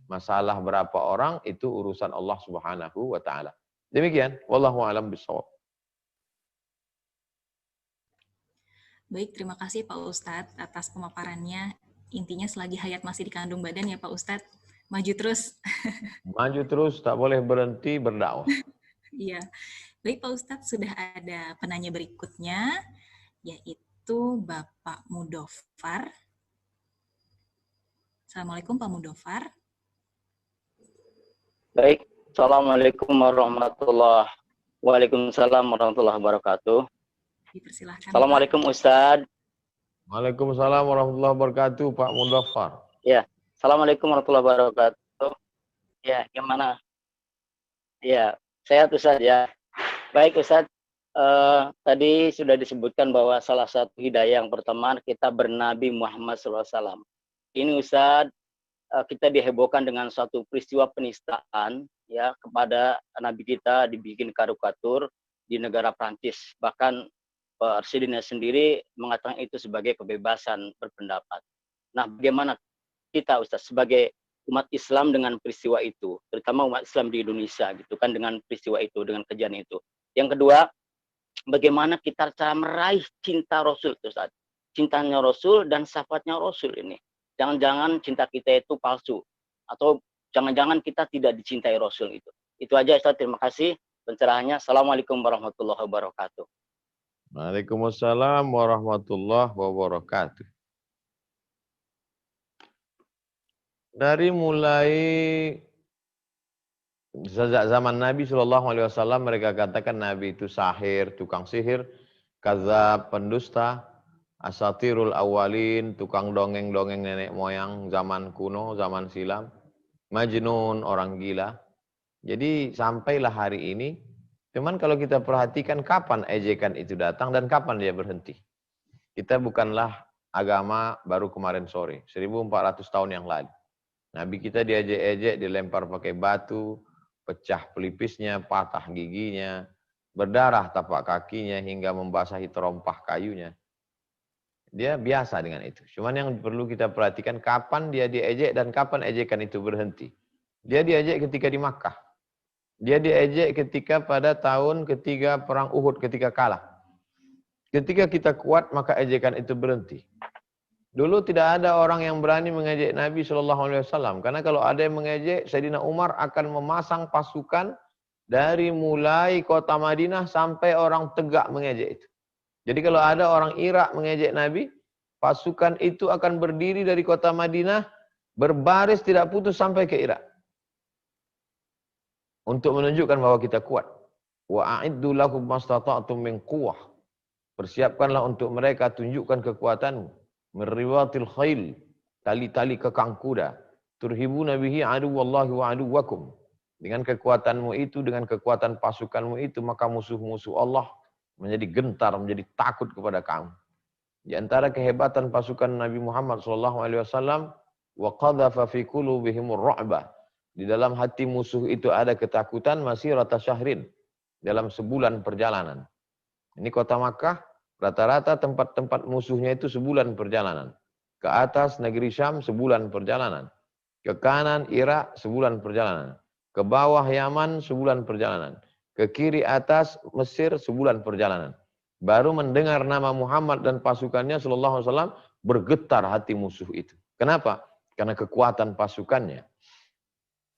Masalah berapa orang itu urusan Allah Subhanahu wa taala. Demikian, wallahu a'lam bishawab. Baik, terima kasih Pak Ustadz atas pemaparannya. Intinya selagi hayat masih dikandung badan ya Pak Ustadz, maju terus. Maju terus, tak boleh berhenti berdakwah. Iya. Baik Pak Ustadz, sudah ada penanya berikutnya, yaitu Bapak Mudofar. Assalamualaikum Pak Mudofar. Baik, Assalamualaikum warahmatullahi wabarakatuh. Waalaikumsalam warahmatullahi wabarakatuh. Dipersilahkan. Assalamualaikum Ustadz. Waalaikumsalam warahmatullahi wabarakatuh, Pak Mudofar. Ya, Assalamualaikum warahmatullahi wabarakatuh. Ya, gimana? Ya, sehat Ustadz ya. Baik Ustadz, tadi sudah disebutkan bahwa salah satu hidayah yang pertama kita bernabi Muhammad SAW. Ini Ustadz, kita dihebohkan dengan suatu peristiwa penistaan ya kepada nabi kita, dibikin karikatur di negara Prancis. Bahkan presidennya sendiri mengatakan itu sebagai kebebasan berpendapat. Nah, bagaimana kita Ustadz sebagai umat Islam dengan peristiwa itu, terutama umat Islam di Indonesia gitu kan, dengan peristiwa itu, dengan kejadian itu. Yang kedua, bagaimana kita cara meraih cinta Rasul Ustadz, cintanya Rasul dan syafaatnya Rasul ini. Jangan-jangan cinta kita itu palsu, atau jangan-jangan kita tidak dicintai Rasul itu. Itu aja Ustaz, terima kasih pencerahannya. Assalamualaikum warahmatullahi wabarakatuh. Waalaikumsalam warahmatullahi wabarakatuh. Dari mulai sejak zaman Nabi SAW mereka katakan Nabi itu sahir, tukang sihir, kadzab, pendusta, asatirul awalin, tukang dongeng-dongeng nenek moyang zaman kuno, zaman silam, majnun, orang gila. Jadi sampailah hari ini, cuman kalau kita perhatikan kapan ejekan itu datang dan kapan dia berhenti. Kita bukanlah agama baru kemarin sore, 1400 tahun yang lalu. Nabi kita diejek-ejek, dilempar pakai batu, pecah pelipisnya, patah giginya, berdarah tapak kakinya hingga membasahi terompah kayunya. Dia biasa dengan itu. Cuman yang perlu kita perhatikan kapan dia diejek dan kapan ejekan itu berhenti. Dia diejek ketika di Makkah. Dia diejek ketika pada tahun ketiga perang Uhud ketika kalah. Ketika kita kuat maka ejekan itu berhenti. Dulu tidak ada orang yang berani mengejek Nabi SAW. Karena kalau ada yang mengejek, Sayyidina Umar akan memasang pasukan dari mulai kota Madinah sampai orang Tegak mengejek itu. Jadi kalau ada orang Irak mengejek Nabi, pasukan itu akan berdiri dari kota Madinah, berbaris tidak putus sampai ke Irak. Untuk menunjukkan bahwa kita kuat. Wa a'iddu lahum mastata'tum min quwwah. Persiapkanlah untuk mereka, tunjukkan kekuatanmu. Meriwatil khail, tali-tali kekang kuda. Turhibuna bihi aduwallahi wa aduwakum. Dengan kekuatanmu itu, dengan kekuatan pasukanmu itu, maka musuh-musuh Allah menjadi gentar, menjadi takut kepada kamu. Di antara kehebatan pasukan Nabi Muhammad SAW, wa qadhafa fi qulubihimur ru'ba. Di dalam hati musuh itu ada ketakutan masirata syahrin, dalam sebulan perjalanan. Ini kota Makkah, rata-rata tempat-tempat musuhnya itu sebulan perjalanan. Ke atas negeri Syam sebulan perjalanan. Ke kanan Irak sebulan perjalanan. Ke bawah Yaman sebulan perjalanan. Ke kiri atas Mesir sebulan perjalanan. Baru mendengar nama Muhammad dan pasukannya sallallahu alaihi wasallam, bergetar hati musuh itu. Kenapa? Karena kekuatan pasukannya.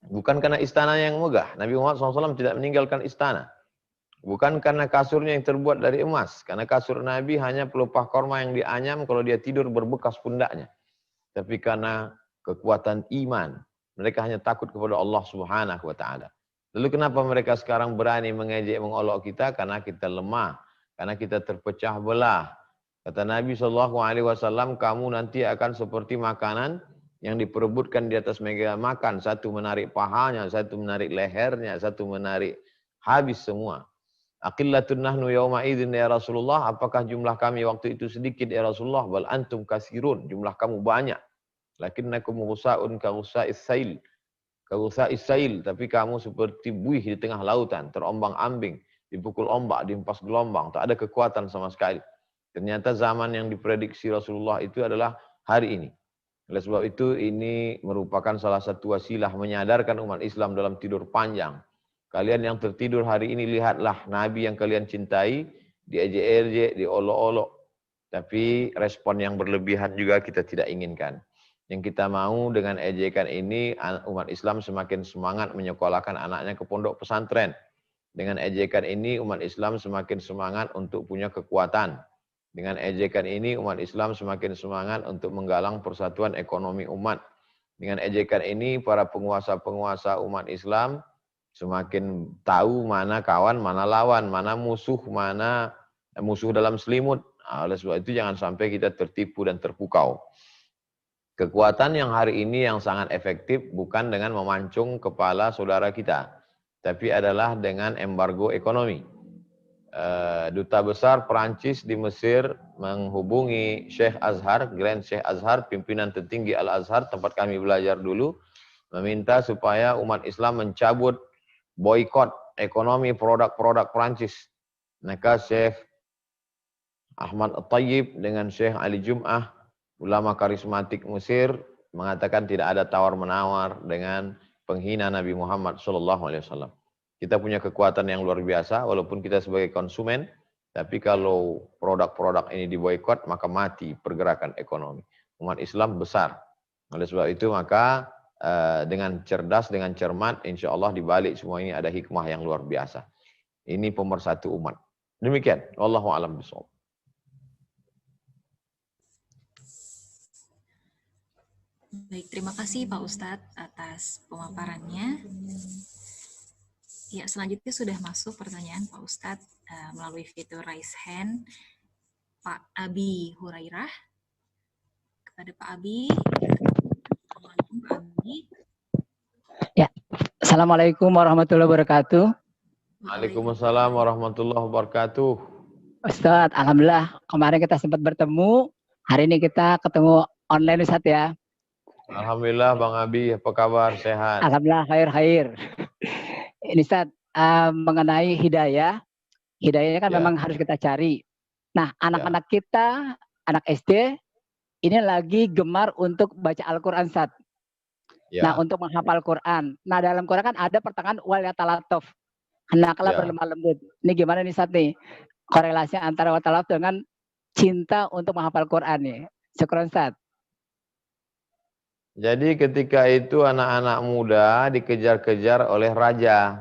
Bukan karena istana yang megah. Nabi Muhammad SAW tidak meninggalkan istana. Bukan karena kasurnya yang terbuat dari emas. Karena kasur Nabi hanya pelupa korma yang dianyam, kalau dia tidur berbekas pundaknya. Tapi karena kekuatan iman. Mereka hanya takut kepada Allah Subhanahu wa Ta'ala. Lalu kenapa mereka sekarang berani mengejek, mengolok kita? Karena kita lemah. Karena kita terpecah belah. Kata Nabi SAW, kamu nanti akan seperti makanan yang diperebutkan di atas meja makan. Satu menarik pahanya, satu menarik lehernya, satu menarik habis semua. Aqillatun nahnu yawma idzin ya Rasulullah, apakah jumlah kami waktu itu sedikit ya Rasulullah? Bal antum kasirun, jumlah kamu banyak. Lakinnakum ghusa'un ka ghusa'is sail. Ka ghusa'is sail, tapi kamu seperti buih di tengah lautan, terombang-ambing, dipukul ombak, dihempas gelombang, tak ada kekuatan sama sekali. Ternyata zaman yang diprediksi Rasulullah itu adalah hari ini. Oleh sebab itu ini merupakan salah satu wasilah menyadarkan umat Islam dalam tidur panjang. Kalian yang tertidur hari ini, lihatlah Nabi yang kalian cintai, diejek-ejek, diolok-olok. Tapi respon yang berlebihan juga kita tidak inginkan. Yang kita mau dengan ejekan ini, umat Islam semakin semangat menyekolahkan anaknya ke pondok pesantren. Dengan ejekan ini, umat Islam semakin semangat untuk punya kekuatan. Dengan ejekan ini, umat Islam semakin semangat untuk menggalang persatuan ekonomi umat. Dengan ejekan ini, para penguasa-penguasa umat Islam semakin tahu mana kawan, mana lawan, mana musuh dalam selimut. Oleh sebab itu jangan sampai kita tertipu dan terpukau. Kekuatan yang hari ini yang sangat efektif bukan dengan memancung kepala saudara kita, tapi adalah dengan embargo ekonomi. Duta besar Perancis di Mesir menghubungi Syekh Azhar, Grand Syekh Azhar, pimpinan tertinggi Al-Azhar, tempat kami belajar dulu, meminta supaya umat Islam mencabut boikot ekonomi produk-produk Perancis. Maka Syekh Ahmad At-Tayyib dengan Syekh Ali Jum'ah, ulama karismatik Mesir, mengatakan tidak ada tawar-menawar dengan penghina Nabi Muhammad SAW. Kita punya kekuatan yang luar biasa, walaupun kita sebagai konsumen, tapi kalau produk-produk ini diboikot, maka mati pergerakan ekonomi. Umat Islam besar. Oleh sebab itu, maka dengan cerdas, dengan cermat, insya Allah dibalik semua ini ada hikmah yang luar biasa. Ini pemersatu umat. Demikian. Wallahu a'lam bishawab. Baik, terima kasih Pak Ustadz atas pemaparannya. Ya, selanjutnya sudah masuk pertanyaan Pak Ustadz melalui fitur raise hand. Pak Abi Hurairah. Kepada Pak Abi. Assalamualaikum Pak Abi. Ya, Assalamualaikum warahmatullahi wabarakatuh. Waalaikumsalam warahmatullahi wabarakatuh. Ustadz, alhamdulillah kemarin kita sempat bertemu. Hari ini kita ketemu online Ustadz ya. Alhamdulillah Bang Abi, apa kabar? Sehat? Alhamdulillah khair. Ini Ustadz, mengenai hidayah. Hidayahnya kan memang harus kita cari. Nah, anak-anak kita, anak SD, ini lagi gemar untuk baca Al-Quran Ustadz. Nah, untuk menghafal Quran. Nah, dalam Quran kan ada pertengahan wal yatalataf. Hendaklah berlemah lembut. Ini gimana nih Ustadz nih? Korelasinya antara yatalataf dengan cinta untuk menghafal Quran nih. Syukran Ustadz. Jadi ketika itu anak-anak muda dikejar-kejar oleh raja.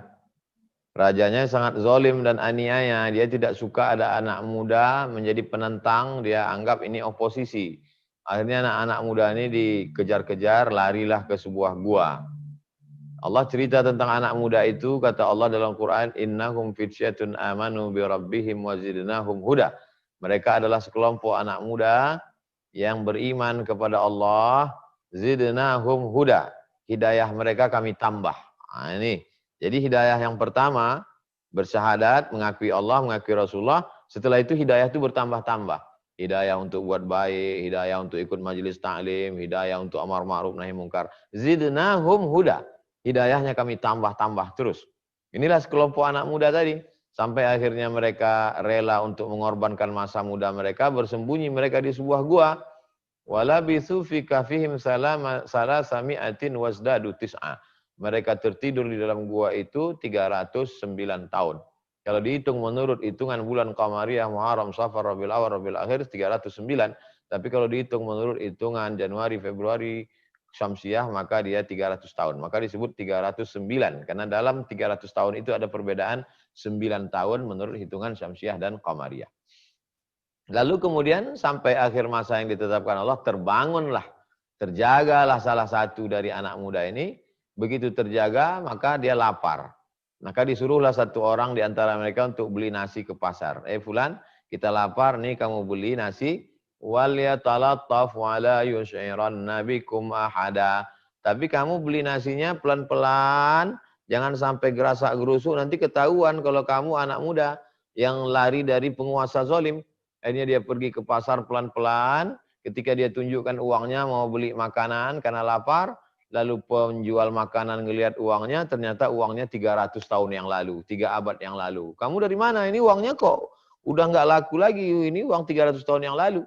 Rajanya sangat zalim dan aniaya. Dia tidak suka ada anak muda menjadi penentang. Dia anggap ini oposisi. Akhirnya anak-anak muda ini dikejar-kejar, larilah ke sebuah gua. Allah cerita tentang anak muda itu, kata Allah dalam Quran, innahum fityatun amanu bi rabbihim wa zidnahum huda. Mereka adalah sekelompok anak muda yang beriman kepada Allah, zidnahum huda. Hidayah mereka kami tambah. Nah, ini. Jadi hidayah yang pertama, bersyahadat, mengakui Allah, mengakui Rasulullah. Setelah itu hidayah itu bertambah-tambah. Hidayah untuk buat baik, hidayah untuk ikut majelis ta'lim, hidayah untuk amar ma'ruf nahi mungkar. Zidnahum huda. Hidayahnya kami tambah-tambah terus. Inilah sekelompok anak muda tadi. Sampai akhirnya mereka rela untuk mengorbankan masa muda mereka, bersembunyi mereka di sebuah gua. Walabithu fi kafihim salasami'atin wasdadu tis'a. Mereka tertidur di dalam gua itu 309 tahun. Kalau dihitung menurut hitungan bulan Qamariyah, Muharram, Safar, Rabiul Awal, Rabiul Akhir 309. Tapi kalau dihitung menurut hitungan Januari, Februari, Syamsiah, maka dia 300 tahun. Maka disebut 309. Karena dalam 300 tahun itu ada perbedaan 9 tahun menurut hitungan Syamsiah dan Qamariyah. Lalu kemudian sampai akhir masa yang ditetapkan Allah, terbangunlah, terjagalah salah satu dari anak muda ini. Begitu terjaga, maka dia lapar. Maka disuruhlah satu orang di antara mereka untuk beli nasi ke pasar. Fulan, kita lapar nih, kamu beli nasi. Wal yatalattaf wa la yush'iranna bikum ahada. Tapi kamu beli nasinya pelan-pelan, jangan sampai gerasak-gerusuk, nanti ketahuan kalau kamu anak muda yang lari dari penguasa zalim. Akhirnya dia pergi ke pasar pelan-pelan, ketika dia tunjukkan uangnya mau beli makanan karena lapar, lalu penjual makanan ngelihat uangnya, ternyata uangnya 300 tahun yang lalu, 3 abad yang lalu. Kamu dari mana? Ini uangnya kok udah nggak laku lagi, ini uang 300 tahun yang lalu.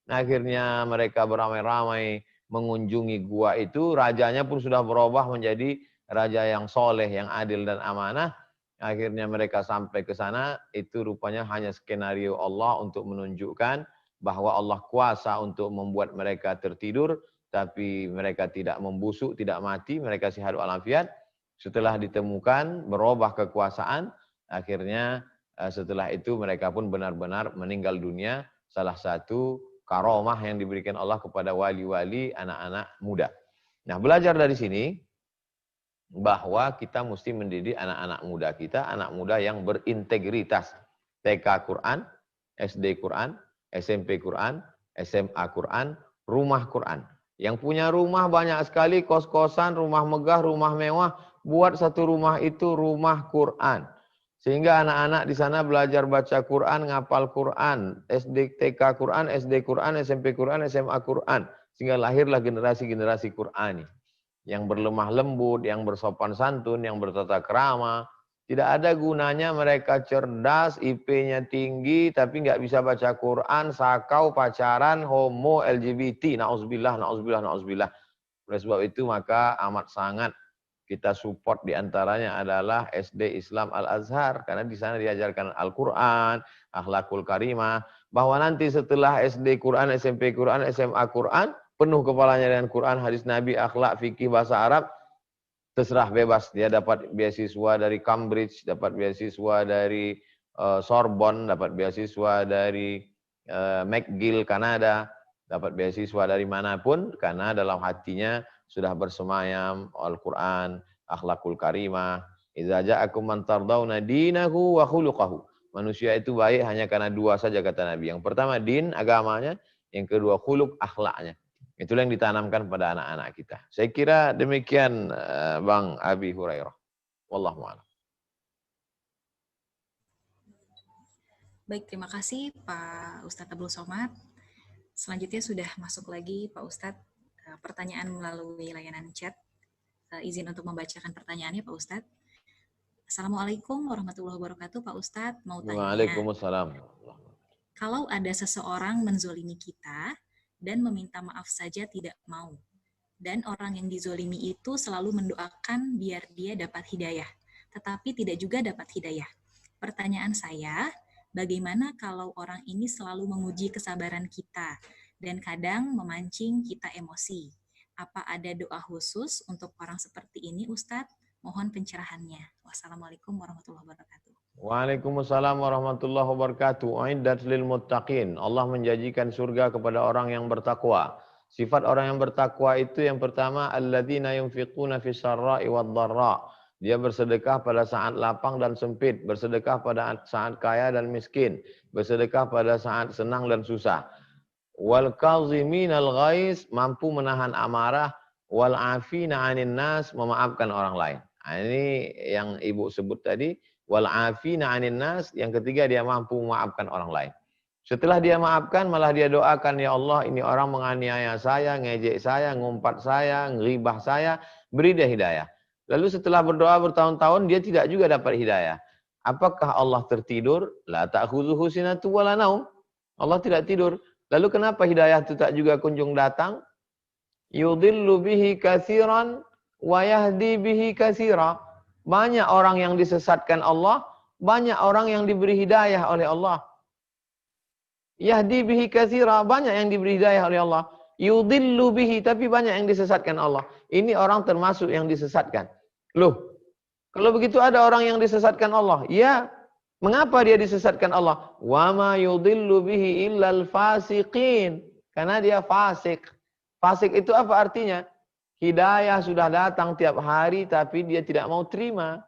Nah, akhirnya mereka beramai-ramai mengunjungi gua itu, rajanya pun sudah berubah menjadi raja yang soleh, yang adil dan amanah. Akhirnya mereka sampai ke sana, itu rupanya hanya skenario Allah untuk menunjukkan bahwa Allah kuasa untuk membuat mereka tertidur, tapi mereka tidak membusuk, tidak mati, mereka sehat walafiat. Setelah ditemukan, berubah kekuasaan, akhirnya setelah itu mereka pun benar-benar meninggal dunia. Salah satu karomah yang diberikan Allah kepada wali-wali anak-anak muda. Nah, belajar dari sini bahwa kita mesti mendidik anak-anak muda kita, anak muda yang berintegritas. TK Quran, SD Quran, SMP Quran, SMA Quran, rumah Quran. Yang punya rumah banyak sekali, kos-kosan, rumah megah, rumah mewah, buat satu rumah itu rumah Quran. Sehingga anak-anak di sana belajar baca Quran, ngapal Quran, SD TK Quran, SD Quran, SMP Quran, SMA Quran. Sehingga lahirlah generasi-generasi Qurani yang berlemah lembut, yang bersopan santun, yang bertata krama. Tidak ada gunanya mereka cerdas, IP-nya tinggi, tapi nggak bisa baca Quran, sakau, pacaran, homo, LGBT, na'udzubillah, na'udzubillah, na'udzubillah. Oleh sebab itu maka amat sangat kita support diantaranya adalah SD Islam Al-Azhar, karena di sana diajarkan Al-Quran, akhlakul karimah, bahwa nanti setelah SD Quran, SMP Quran, SMA Quran, penuh kepalanya dengan Quran, hadis Nabi, akhlak, fikih, bahasa Arab, terserah bebas. Dia dapat beasiswa dari Cambridge, dapat beasiswa dari Sorbonne, dapat beasiswa dari McGill, Kanada, dapat beasiswa dari manapun, karena dalam hatinya sudah bersemayam Al-Quran, akhlakul karimah. Idza ja'akum man tardawna dinahu wa khuluquhu. Manusia itu baik hanya karena dua saja kata Nabi. Yang pertama din, agamanya, yang kedua khuluq, akhlaknya. Itulah yang ditanamkan pada anak-anak kita. Saya kira demikian Bang Abi Hurairah. Wallahu a'lam. Baik, terima kasih Pak Ustadz Abdul Somad. Selanjutnya sudah masuk lagi Pak Ustadz pertanyaan melalui layanan chat. Izin untuk membacakan pertanyaannya Pak Ustadz. Assalamualaikum warahmatullahi wabarakatuh Pak Ustadz. Mau tanya. Waalaikumsalam. Kalau ada seseorang menzolimi kita dan meminta maaf saja tidak mau, dan orang yang dizolimi itu selalu mendoakan biar dia dapat hidayah, tetapi tidak juga dapat hidayah. Pertanyaan saya, bagaimana kalau orang ini selalu menguji kesabaran kita dan kadang memancing kita emosi? Apa ada doa khusus untuk orang seperti ini, Ustadz? Mohon pencerahannya. Wassalamualaikum warahmatullahi wabarakatuh. Waalaikumsalam warahmatullahi wabarakatuh. Uiddat lil muttaqin. Allah menjanjikan surga kepada orang yang bertakwa. Sifat orang yang bertakwa itu yang pertama, alladzina yunfiquna fis sarra'i wad dharra. Dia bersedekah pada saat lapang dan sempit, bersedekah pada saat kaya dan miskin, bersedekah pada saat senang dan susah. Wal kaziminal ghaiz, mampu menahan amarah, wal afina 'anil nas, memaafkan orang lain. Nah, ini yang Ibu sebut tadi, wal afina 'anil nas, yang ketiga dia mampu memaafkan orang lain. Setelah dia maafkan, malah dia doakan, ya Allah, ini orang menganiaya saya, ngejek saya, ngumpat saya, ngeribah saya, beri dia hidayah. Lalu setelah berdoa bertahun-tahun, dia tidak juga dapat hidayah. Apakah Allah tertidur? La ta'khudhuhu sinatun wala naum. Allah tidak tidur. Lalu kenapa hidayah itu tak juga kunjung datang? Yudhillu bihi katsiran wa yahdi bihi katsira. Banyak orang yang disesatkan Allah, banyak orang yang diberi hidayah oleh Allah. Yahdi bihi katsira, banyak yang diberi hidayah oleh Allah. Yudillu bihi, tapi banyak yang disesatkan Allah. Ini orang termasuk yang disesatkan. Loh, kalau begitu ada orang yang disesatkan Allah. Ya, mengapa dia disesatkan Allah? Wa ma yudillu bihi illal fasiqin. Karena dia fasik. Fasik itu apa artinya? Hidayah sudah datang tiap hari tapi dia tidak mau terima.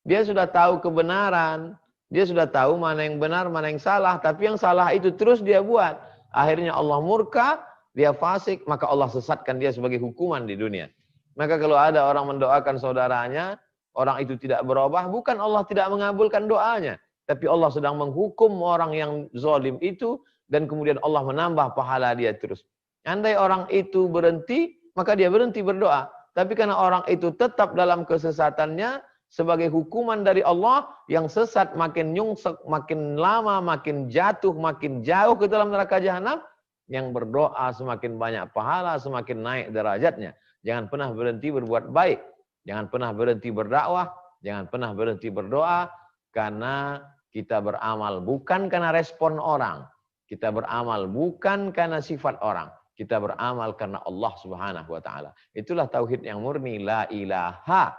Dia sudah tahu kebenaran, dia sudah tahu mana yang benar, mana yang salah, tapi yang salah itu terus dia buat. Akhirnya Allah murka, dia fasik, maka Allah sesatkan dia sebagai hukuman di dunia. Maka kalau ada orang mendoakan saudaranya, orang itu tidak berubah, bukan Allah tidak mengabulkan doanya, tapi Allah sedang menghukum orang yang zalim itu, dan kemudian Allah menambah pahala dia terus. Andai orang itu berhenti, maka dia berhenti berdoa. Tapi karena orang itu tetap dalam kesesatannya, sebagai hukuman dari Allah, yang sesat makin nyungsek, makin lama, makin jatuh, makin jauh ke dalam neraka jahanam. Yang berdoa semakin banyak pahala, semakin naik derajatnya. Jangan pernah berhenti berbuat baik. Jangan pernah berhenti berdakwah. Jangan pernah berhenti berdoa. Karena kita beramal bukan karena respon orang. Kita beramal bukan karena sifat orang. Kita beramal karena Allah Subhanahu wa taala. Itulah tauhid yang murni, la ilaha.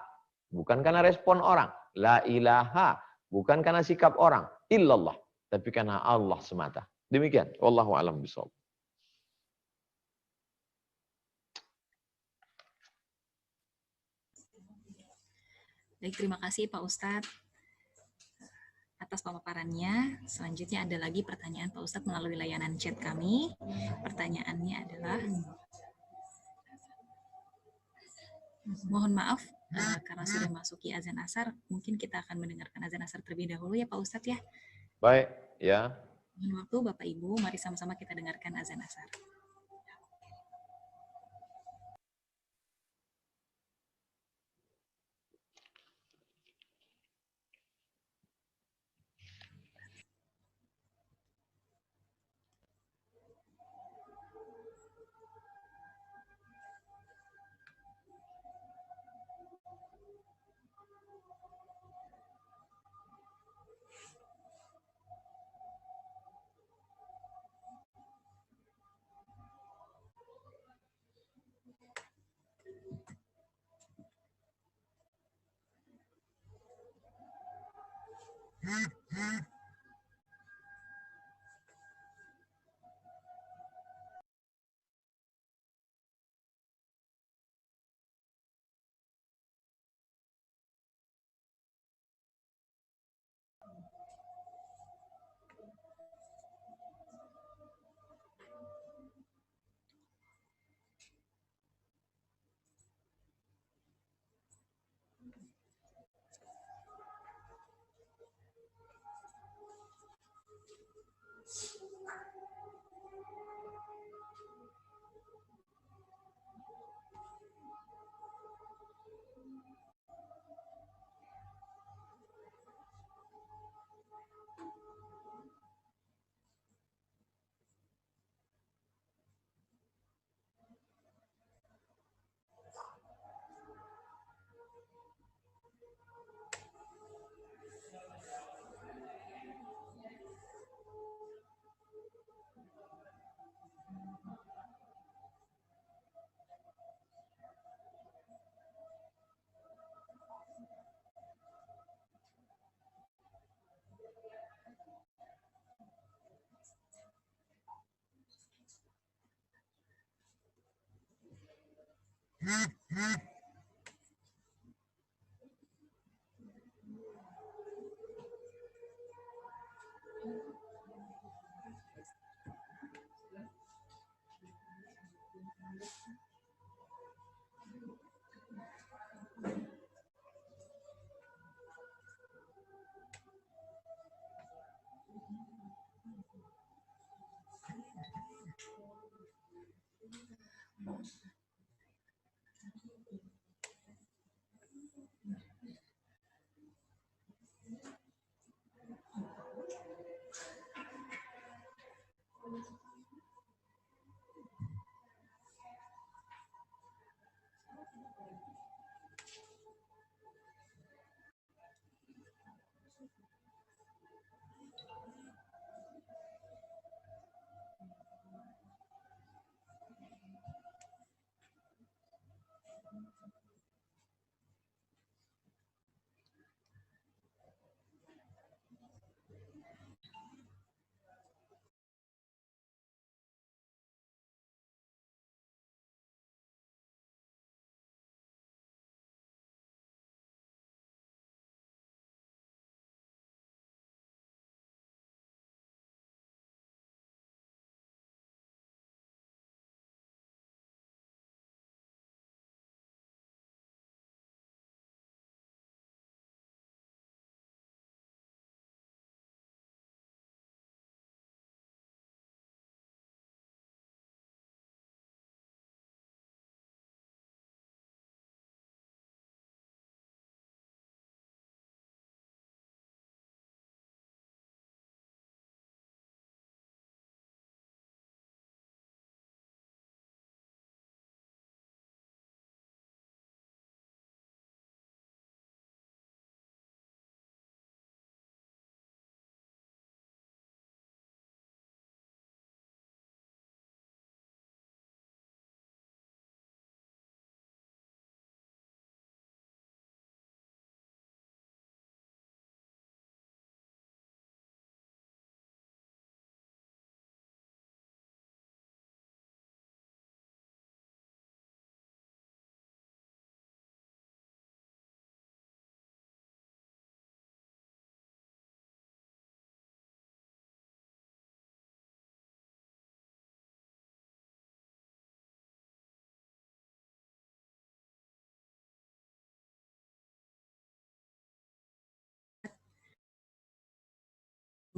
Bukan karena respon orang. La ilaha. Bukan karena sikap orang. Illallah. Tapi karena Allah semata. Demikian. Wallahu a'lam bishawab. Baik, terima kasih Pak Ustadz atas pemaparannya. Selanjutnya ada lagi pertanyaan Pak Ustadz melalui layanan chat kami. Pertanyaannya adalah, mohon maaf, karena sudah masuki azan asar, mungkin kita akan mendengarkan azan asar terlebih dahulu ya Pak Ustadz ya. Baik, ya. Mohon waktu Bapak Ibu, mari sama-sama kita dengarkan azan asar.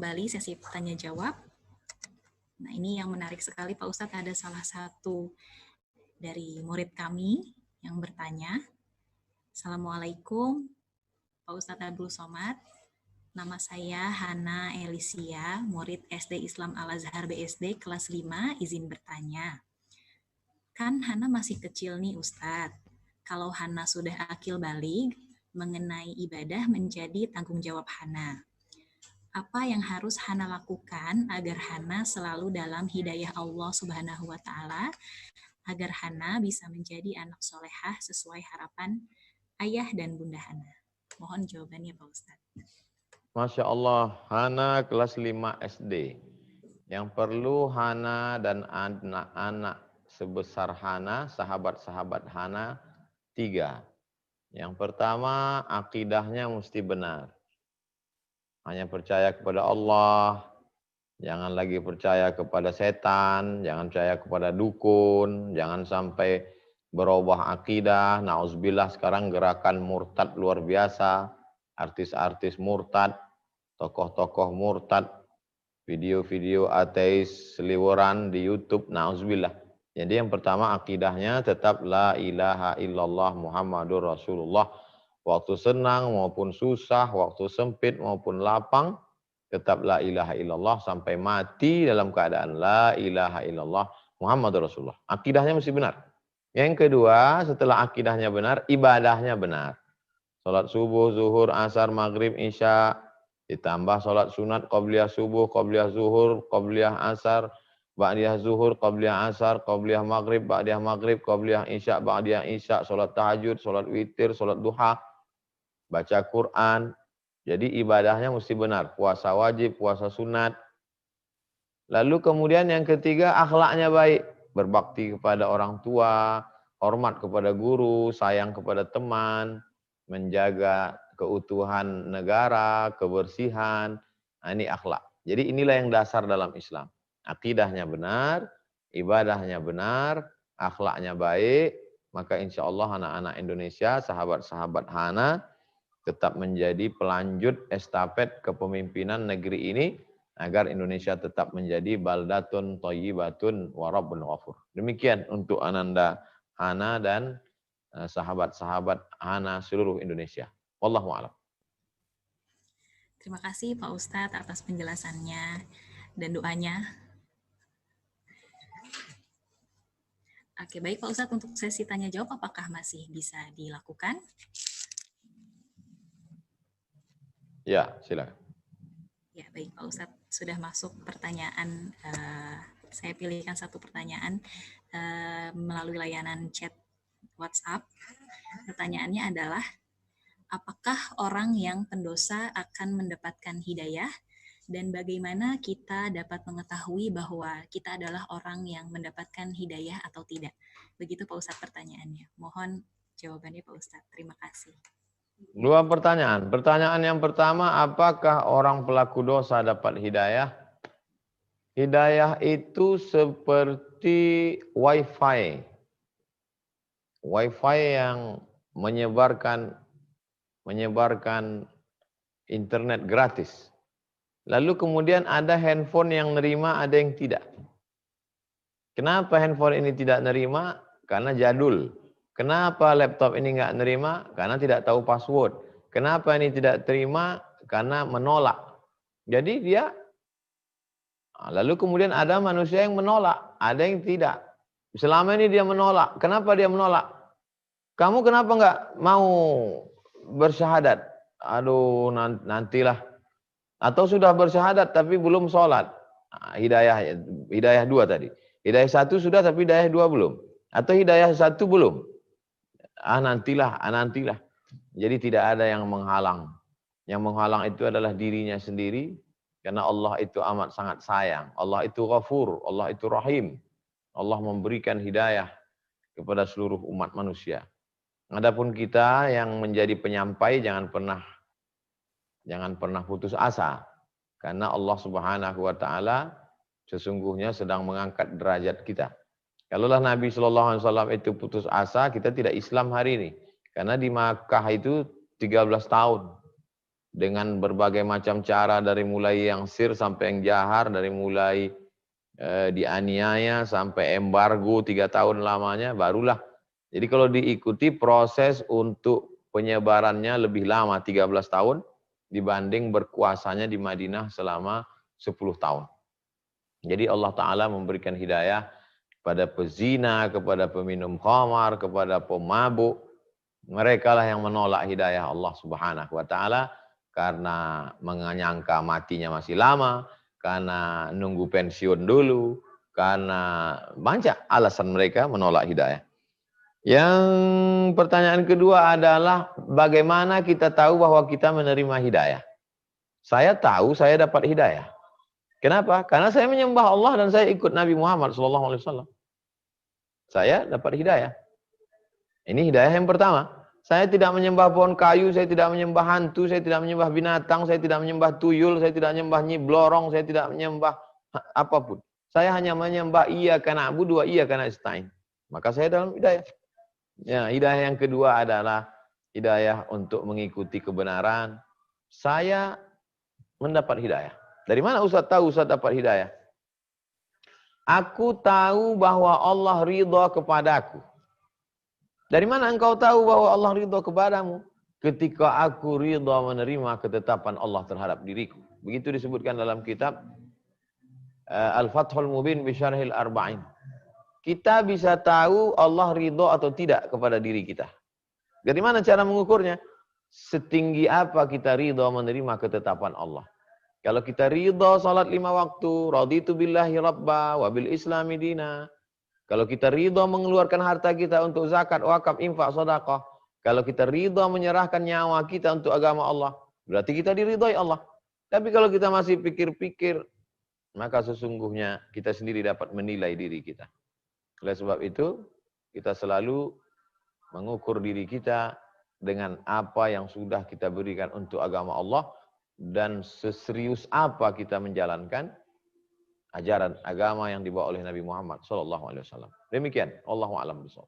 kembali sesi tanya jawab. Nah, ini yang menarik sekali Pak Ustadz, ada salah satu dari murid kami yang bertanya. Assalamualaikum Pak Ustadz Abdul Somad. Nama saya Hana Elisia, murid SD Islam Al-Azhar BSD kelas 5, izin bertanya. Kan Hana masih kecil nih Ustadz. Kalau Hana sudah akil baligh, mengenai ibadah menjadi tanggung jawab Hana. Apa yang harus Hana lakukan agar Hana selalu dalam hidayah Allah Subhanahu wa Ta'ala, agar Hana bisa menjadi anak solehah sesuai harapan ayah dan bunda Hana? Mohon jawabannya Pak Ustadz. Masya Allah, Hana kelas 5 SD. Yang perlu Hana dan anak-anak sebesar Hana, sahabat-sahabat Hana, 3. Yang pertama, akidahnya mesti benar. Hanya percaya kepada Allah, jangan lagi percaya kepada setan, jangan percaya kepada dukun, jangan sampai berubah akidah. Nauzubillah, sekarang gerakan murtad luar biasa. Artis-artis murtad, tokoh-tokoh murtad, video-video ateis seliweran di YouTube, nauzubillah. Jadi yang pertama akidahnya tetap la ilaha illallah Muhammadur Rasulullah. Waktu senang maupun susah, waktu sempit maupun lapang, tetap la ilaha illallah sampai mati dalam keadaan la ilaha illallah Muhammadur Rasulullah. Akidahnya mesti benar. Yang kedua, setelah akidahnya benar, ibadahnya benar. Salat subuh, zuhur, asar, maghrib, isya, ditambah salat sunat, qabliyah subuh, qabliyah zuhur, qabliyah asar, ba'diyah zuhur, qabliyah asar, qabliyah maghrib, ba'diyah maghrib, qabliyah isya, ba'diyah isya, salat tahajud, salat witir, salat duha, baca Quran. Jadi ibadahnya mesti benar, puasa wajib, puasa sunat. Lalu kemudian yang ketiga, akhlaknya baik, berbakti kepada orang tua, hormat kepada guru, sayang kepada teman, menjaga keutuhan negara, kebersihan. Nah, ini akhlak. Jadi inilah yang dasar dalam Islam. Akidahnya benar, ibadahnya benar, akhlaknya baik, maka insya Allah anak-anak Indonesia, sahabat-sahabat Hana, tetap menjadi pelanjut estafet kepemimpinan negeri ini, agar Indonesia tetap menjadi baldatun thayyibatun wa rabbun ghafur. Demikian untuk Ananda Hana dan sahabat-sahabat Hana seluruh Indonesia. Wallahu a'lam. Terima kasih Pak Ustadz atas penjelasannya dan doanya. Oke, baik Pak Ustadz, untuk sesi tanya jawab apakah masih bisa dilakukan? Ya, silakan. Ya, baik Pak Ustadz, sudah masuk pertanyaan. Saya pilihkan satu pertanyaan melalui layanan chat WhatsApp. Pertanyaannya adalah, apakah orang yang pendosa akan mendapatkan hidayah, dan bagaimana kita dapat mengetahui bahwa kita adalah orang yang mendapatkan hidayah atau tidak? Begitu Pak Ustadz pertanyaannya. Mohon jawabannya Pak Ustadz. Terima kasih. 2 pertanyaan. Pertanyaan yang pertama, apakah orang pelaku dosa dapat hidayah? Hidayah itu seperti wifi. Wifi yang menyebarkan internet gratis. Lalu kemudian ada handphone yang nerima, ada yang tidak. Kenapa handphone ini tidak nerima? Karena jadul. Kenapa laptop ini nggak nerima? Karena tidak tahu password. Kenapa ini tidak terima? Karena menolak. Jadi dia, lalu kemudian ada manusia yang menolak, ada yang tidak. Selama ini dia menolak. Kenapa dia menolak? Kamu kenapa nggak mau bersyahadat? Aduh, nantilah. Atau sudah bersyahadat tapi belum sholat. Hidayah 2 tadi. Hidayah 1 sudah tapi hidayah 2 belum. Atau hidayah 1 belum. Nantilah. Jadi tidak ada yang menghalang. Yang menghalang itu adalah dirinya sendiri. Karena Allah itu amat sangat sayang. Allah itu ghafur. Allah itu rahim. Allah memberikan hidayah kepada seluruh umat manusia. Adapun kita yang menjadi penyampai, jangan pernah putus asa. Karena Allah Subhanahu wa Ta'ala sesungguhnya sedang mengangkat derajat kita. Kalaulah Nabi SAW itu putus asa, kita tidak Islam hari ini. Karena di Makkah itu 13 tahun. dengan berbagai macam cara, dari mulai yang sir sampai yang jahar, dari mulai dianiaya sampai embargo 3 tahun lamanya, barulah. Jadi kalau diikuti proses untuk penyebarannya lebih lama, 13 tahun, dibanding berkuasanya di Madinah selama 10 tahun. Jadi Allah Ta'ala memberikan hidayah kepada pezina, kepada peminum khamar, kepada pemabuk. Mereka lah yang menolak hidayah Allah Subhanahu wa Ta'ala karena menyangka matinya masih lama, karena nunggu pensiun dulu, karena banyak alasan mereka menolak hidayah. Yang pertanyaan kedua adalah bagaimana kita tahu bahwa kita menerima hidayah? Saya tahu saya dapat hidayah. Kenapa? Karena saya menyembah Allah dan saya ikut Nabi Muhammad SAW. Saya dapat hidayah. Ini hidayah yang pertama. Saya tidak menyembah pohon kayu, saya tidak menyembah hantu, saya tidak menyembah binatang, saya tidak menyembah tuyul, saya tidak menyembah nyi blorong, saya tidak menyembah apapun. Saya hanya menyembah iyyaka na'budu wa iyyaka nasta'in. Maka saya dalam hidayah. Ya, hidayah yang kedua adalah hidayah untuk mengikuti kebenaran. Saya mendapat hidayah. Dari mana Ustaz tahu Ustaz dapat hidayah? Aku tahu bahwa Allah ridha kepadaku. Dari mana engkau tahu bahwa Allah ridha kepadamu? Ketika aku ridha menerima ketetapan Allah terhadap diriku. Begitu disebutkan dalam kitab Al-Fathul Mubin bi Syarhil Arba'in. Kita bisa tahu Allah ridha atau tidak kepada diri kita. Dari mana cara mengukurnya? Setinggi apa kita ridha menerima ketetapan Allah. Kalau kita ridha salat 5 waktu, raditu billahi rabba wa bil islami dina. Kalau kita ridha mengeluarkan harta kita untuk zakat, wakaf, infak, sedekah. Kalau kita ridha menyerahkan nyawa kita untuk agama Allah, berarti kita diridhai Allah. Tapi kalau kita masih pikir-pikir, maka sesungguhnya kita sendiri dapat menilai diri kita. Oleh sebab itu, kita selalu mengukur diri kita dengan apa yang sudah kita berikan untuk agama Allah, dan seserius apa kita menjalankan ajaran agama yang dibawa oleh Nabi Muhammad SAW. Demikian, Allahu a'lam bishawab.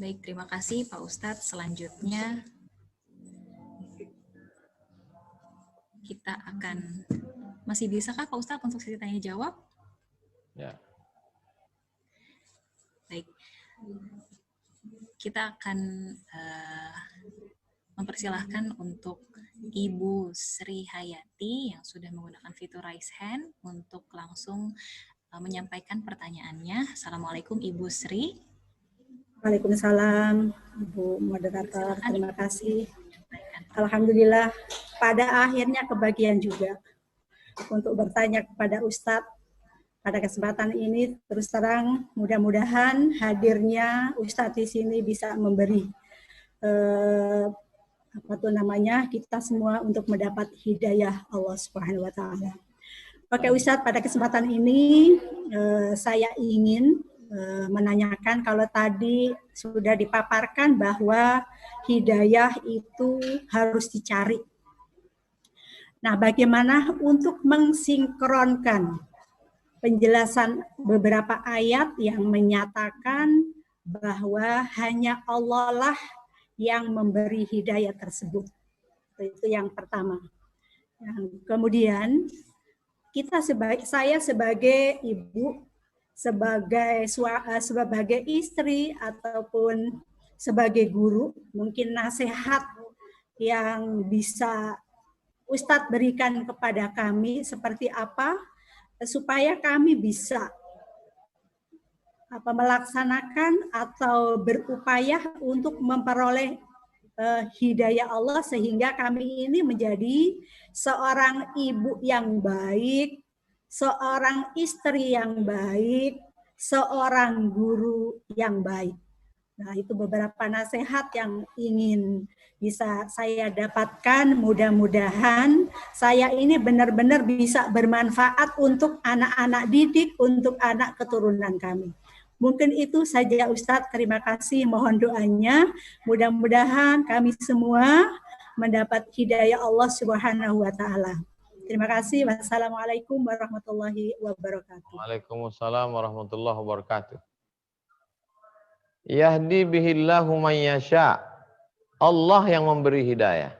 Baik, terima kasih Pak Ustadz. Selanjutnya kita akan, masih bisakah Pak Ustadz untuk sesi tanya jawab? Ya. Baik. Kita akan mempersilahkan untuk Ibu Sri Hayati yang sudah menggunakan fitur raise hand untuk langsung menyampaikan pertanyaannya. Assalamualaikum Ibu Sri. Waalaikumsalam Ibu Moderator, terima kasih. Alhamdulillah pada akhirnya kebagian juga untuk bertanya kepada Ustadz. Pada kesempatan ini terus terang mudah-mudahan hadirnya Ustadz di sini bisa memberi kita semua untuk mendapat hidayah Allah Subhanahu wa taala. Oke Ustadz, pada kesempatan ini saya ingin menanyakan, kalau tadi sudah dipaparkan bahwa hidayah itu harus dicari. Nah, bagaimana untuk mensinkronkan penjelasan beberapa ayat yang menyatakan bahwa hanya Allah lah yang memberi hidayah tersebut. Itu yang pertama. Kemudian saya sebagai ibu, sebagai istri ataupun sebagai guru, mungkin nasihat yang bisa Ustadz berikan kepada kami seperti apa supaya kami bisa melaksanakan atau berupaya untuk memperoleh hidayah Allah sehingga kami ini menjadi seorang ibu yang baik, seorang istri yang baik, seorang guru yang baik. Nah, itu beberapa nasihat yang ingin bisa saya dapatkan. Mudah-mudahan saya ini benar-benar bisa bermanfaat untuk anak-anak didik, untuk anak keturunan kami. Mungkin itu saja Ustadz, terima kasih, mohon doanya. Mudah-mudahan kami semua mendapat hidayah Allah Subhanahu wa taala. Terima kasih. Wassalamualaikum warahmatullahi wabarakatuh. Waalaikumsalam warahmatullahi wabarakatuh. Yahdi bihillahu man yasha. Allah yang memberi hidayah.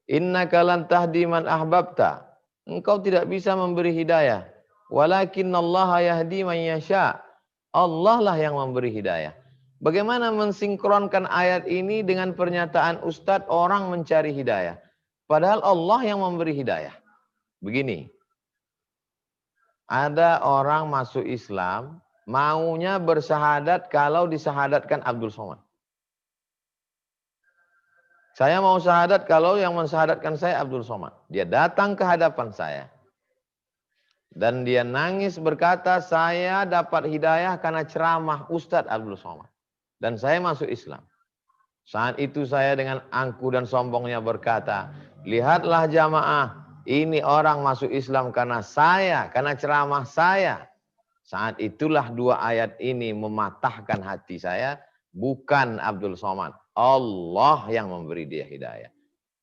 Innaka lan tahdi man ahbabta. Engkau tidak bisa memberi hidayah. Walakinallaha yahdi man yasha. Allah lah yang memberi hidayah. Bagaimana mensinkronkan ayat ini dengan pernyataan Ustadz orang mencari hidayah? Padahal Allah yang memberi hidayah. Begini, ada orang masuk Islam, maunya bersahadat kalau disahadatkan Abdul Somad. Saya mau syahadat kalau yang mensyahadatkan saya Abdul Somad. Dia datang ke hadapan saya. Dan dia nangis berkata, saya dapat hidayah karena ceramah Ustadz Abdul Somad. Dan saya masuk Islam. Saat itu saya dengan angku dan sombongnya berkata, lihatlah jamaah, ini orang masuk Islam karena saya, karena ceramah saya. Saat itulah dua ayat ini mematahkan hati saya, bukan Abdul Somad. Allah yang memberi dia hidayah.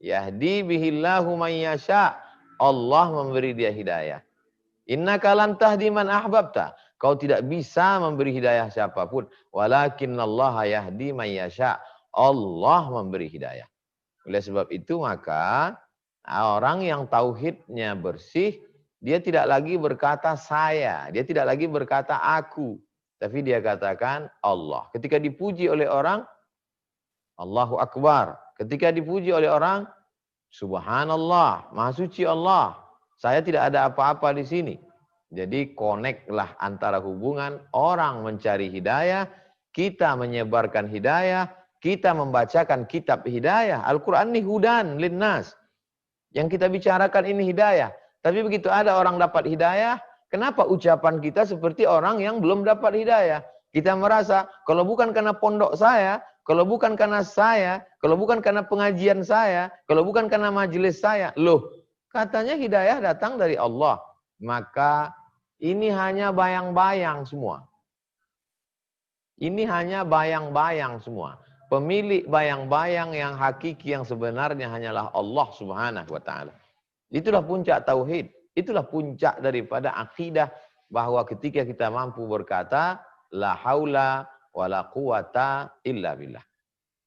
Yahdi bihillahu man yasha. Allah memberi dia hidayah. Innaka lan tahdi man ahbabta. Kau tidak bisa memberi hidayah siapapun. Walakinallaha yahdi man yasha. Allah memberi hidayah. Oleh sebab itu maka orang yang tauhidnya bersih, dia tidak lagi berkata saya, dia tidak lagi berkata aku, tapi dia katakan Allah. Ketika dipuji oleh orang, Allahu Akbar. Ketika dipuji oleh orang, Subhanallah, Maha Suci Allah. Saya tidak ada apa-apa di sini. Jadi connect-lah antara hubungan orang mencari hidayah, kita menyebarkan hidayah, kita membacakan kitab hidayah. Al-Quran ini hudan linnas. Yang kita bicarakan ini hidayah. Tapi begitu ada orang dapat hidayah, kenapa ucapan kita seperti orang yang belum dapat hidayah? Kita merasa, kalau bukan karena pondok saya, kalau bukan karena saya, kalau bukan karena pengajian saya, kalau bukan karena majelis saya, loh, katanya hidayah datang dari Allah. Maka ini hanya bayang-bayang semua. Ini hanya bayang-bayang semua. Pemilik bayang-bayang yang hakiki yang sebenarnya hanyalah Allah Subhanahu wa taala. Itulah puncak tauhid, itulah puncak daripada akidah bahwa ketika kita mampu berkata la haula wala quwata illa billah.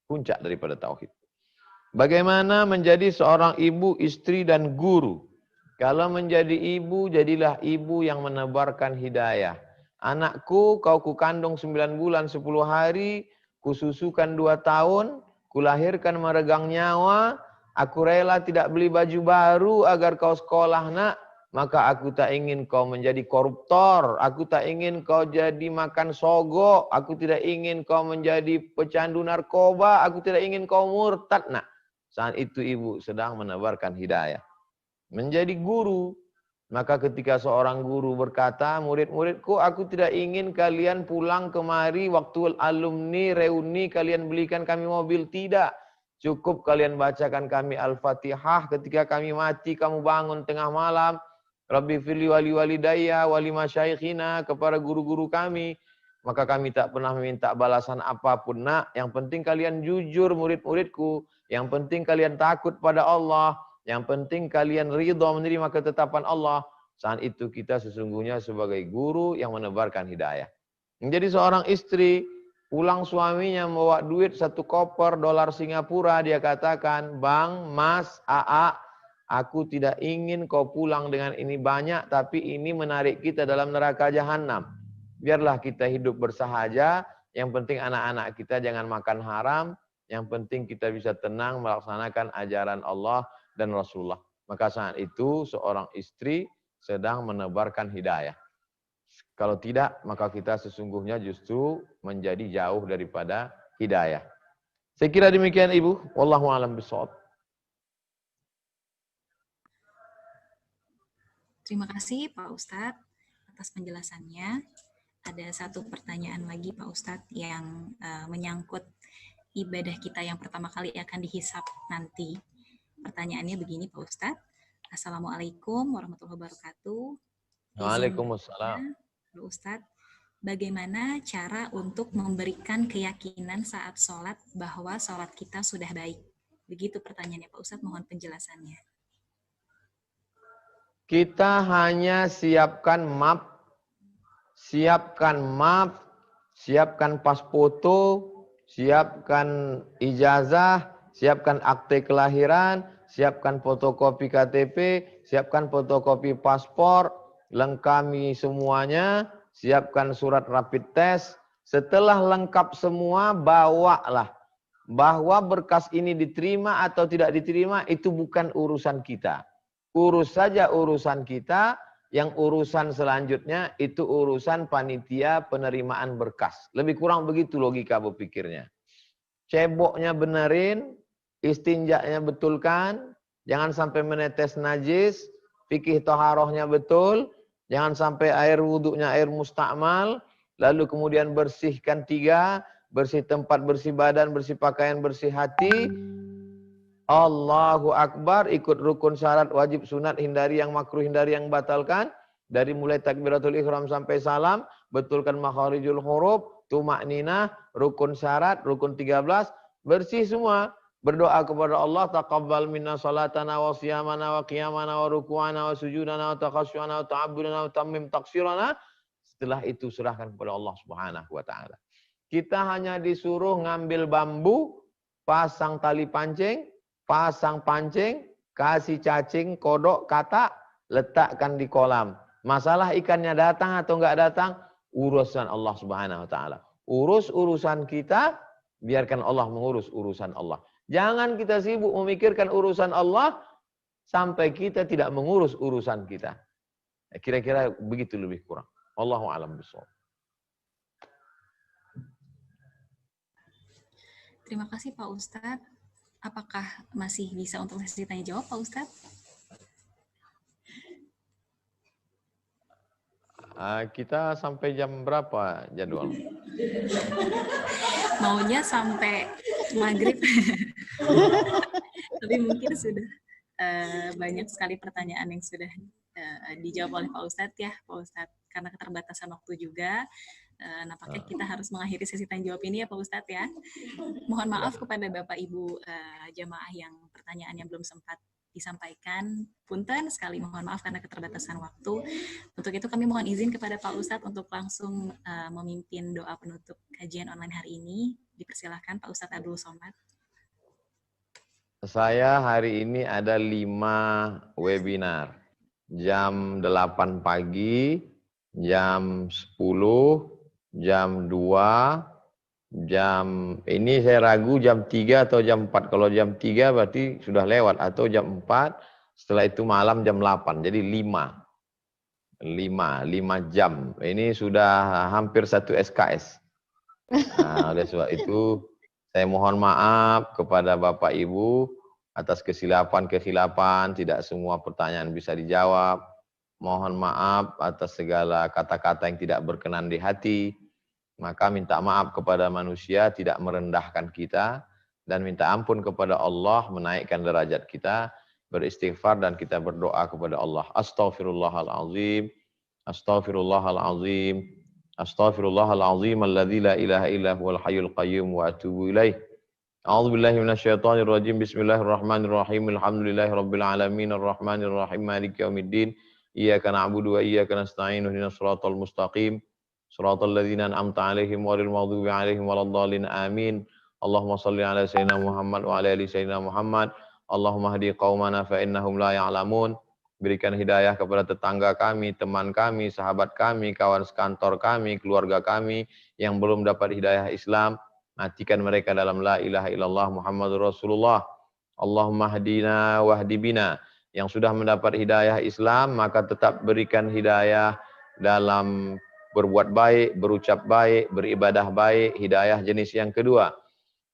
Puncak daripada tauhid. Bagaimana menjadi seorang ibu, istri dan guru? Kalau menjadi ibu, jadilah ibu yang menebarkan hidayah. Anakku, kau kukandung 9 bulan 10 hari, kususukan 2 tahun, kulahirkan meregang nyawa, aku rela tidak beli baju baru agar kau sekolah nak, maka aku tak ingin kau menjadi koruptor, aku tak ingin kau jadi makan sogo, aku tidak ingin kau menjadi pecandu narkoba, aku tidak ingin kau murtad nak. Saat itu ibu sedang menebarkan hidayah. Menjadi guru, maka ketika seorang guru berkata, murid-muridku, aku tidak ingin kalian pulang kemari waktu alumni reuni kalian belikan kami mobil, tidak. Cukup kalian bacakan kami Al-Fatihah, ketika kami mati kamu bangun tengah malam, Rabbi firli wali walidayya wali masyaikhina, kepada guru-guru kami, maka kami tak pernah meminta balasan apapun nak, yang penting kalian jujur murid-muridku, yang penting kalian takut pada Allah, yang penting kalian ridha menerima ketetapan Allah. Saat itu kita sesungguhnya sebagai guru yang menebarkan hidayah. Menjadi seorang istri, pulang suaminya membawa duit 1 koper dolar Singapura, dia katakan, Bang, Mas, AA, aku tidak ingin kau pulang dengan ini banyak, tapi ini menarik kita dalam neraka jahanam. Biarlah kita hidup bersahaja, yang penting anak-anak kita jangan makan haram, yang penting kita bisa tenang melaksanakan ajaran Allah dan Rasulullah. Maka saat itu seorang istri sedang menebarkan hidayah. Kalau tidak, maka kita sesungguhnya justru menjadi jauh daripada hidayah. Saya kira demikian Ibu. Wallahu a'lam bishawab. Terima kasih Pak Ustadz atas penjelasannya. Ada satu pertanyaan lagi Pak Ustadz yang menyangkut ibadah kita yang pertama kali akan dihisap nanti. Pertanyaannya begini Pak Ustadz. Assalamualaikum warahmatullahi wabarakatuh. Waalaikumsalam. Pak Ustadz, bagaimana cara untuk memberikan keyakinan saat sholat bahwa sholat kita sudah baik? Begitu pertanyaannya Pak Ustadz, mohon penjelasannya. Kita hanya siapkan map, siapkan pas foto, siapkan ijazah, siapkan akte kelahiran, siapkan fotokopi KTP, siapkan fotokopi paspor, lengkapi semuanya, siapkan surat rapid test. Setelah lengkap semua, bawalah. Bahwa berkas ini diterima atau tidak diterima, itu bukan urusan kita. Urus saja urusan kita, yang urusan selanjutnya itu urusan panitia penerimaan berkas. Lebih kurang begitu logika berpikirnya. Ceboknya benerin, istinjaknya betulkan, jangan sampai menetes najis, fikih toharohnya betul, jangan sampai air wuduknya air mustakmal, lalu kemudian bersihkan 3, bersih tempat, bersih badan, bersih pakaian, bersih hati. Allahu Akbar, ikut rukun syarat wajib sunat, hindari yang makruh, hindari yang batalkan. Dari mulai takbiratul ihram sampai salam, betulkan makharijul huruf, tumakninah, rukun syarat, rukun 13, bersih semua. Berdoa kepada Allah, taqabbal minna salatana wa siyamana wa qiyamana wa ruku'ana wa sujudana wa taqasyu'ana wa ta'abudana wa tammim taqsirana. Setelah itu serahkan kepada Allah Subhanahu wa taala. Kita hanya disuruh ngambil bambu, pasang tali pancing, pasang pancing, kasih cacing, kodok, katak, letakkan di kolam. Masalah ikannya datang atau enggak datang, urusan Allah Subhanahu wa taala. Urus urusan kita, biarkan Allah mengurus urusan Allah. Jangan kita sibuk memikirkan urusan Allah sampai kita tidak mengurus urusan kita. Kira-kira begitu lebih kurang. Wallahu a'lam bishawab. Terima kasih Pak Ustadz. Apakah masih bisa untuk sesi tanya jawab Pak Ustadz? Kita sampai jam berapa jadwal? Maunya sampai maghrib. Tapi mungkin sudah banyak sekali pertanyaan yang sudah dijawab oleh Pak Ustadz ya, Pak Ustadz. Karena keterbatasan waktu juga, nampaknya kita harus mengakhiri sesi tanya jawab ini ya Pak Ustadz ya. Mohon maaf kepada Bapak Ibu jamaah yang pertanyaannya belum sempat disampaikan. Punten sekali mohon maaf karena keterbatasan waktu. Untuk itu kami mohon izin kepada Pak Ustadz untuk langsung memimpin doa penutup kajian online hari ini. Dipersilahkan Pak Ustadz Abdul Somad. Saya hari ini ada 5 webinar. Jam 8 pagi, jam 10, jam 2, ini saya ragu jam 3 atau jam 4. Kalau jam 3 berarti sudah lewat, atau jam 4, setelah itu malam jam 8. Jadi 5 jam. Ini sudah hampir 1 SKS. Nah, oleh sebab itu saya mohon maaf kepada Bapak Ibu atas kesilapan, tidak semua pertanyaan bisa dijawab. Mohon maaf atas segala kata-kata yang tidak berkenan di hati. Maka minta maaf kepada manusia, tidak merendahkan kita. Dan minta ampun kepada Allah, menaikkan derajat kita. Beristighfar dan kita berdoa kepada Allah. Astaghfirullahalazim. Astaghfirullahalazim. Astaghfirullahalazim. Alladzi la ilaha illa huwal hayyul qayyum wa atubu ilaih. A'udzubillahi minasyaitonirrajim. Bismillahirrahmanirrahim. Alhamdulillahirabbil alamin arrahmanirrahim maliki yaumiddin. Iyyaka na'budu wa iyyaka nasta'in. Ihdinas shiratal mustaqim. Shiratal ladzina an'amta 'alaihim ghairil maghdubi 'alaihim waladdallin. Amin. Allahumma shalli 'ala sayyidina Muhammad wa 'ala ali sayyidina Muhammad. Allahumma hdi qaumana fa innahum la ya'lamun. Berikan hidayah kepada tetangga kami, teman kami, sahabat kami, kawan sekantor kami, keluarga kami yang belum dapat hidayah Islam. Matikan mereka dalam la ilaha illallah Muhammadur Rasulullah. Allahumma hdina wahdi bina. Yang sudah mendapat hidayah Islam, maka tetap berikan hidayah dalam berbuat baik, berucap baik, beribadah baik. Hidayah jenis yang kedua.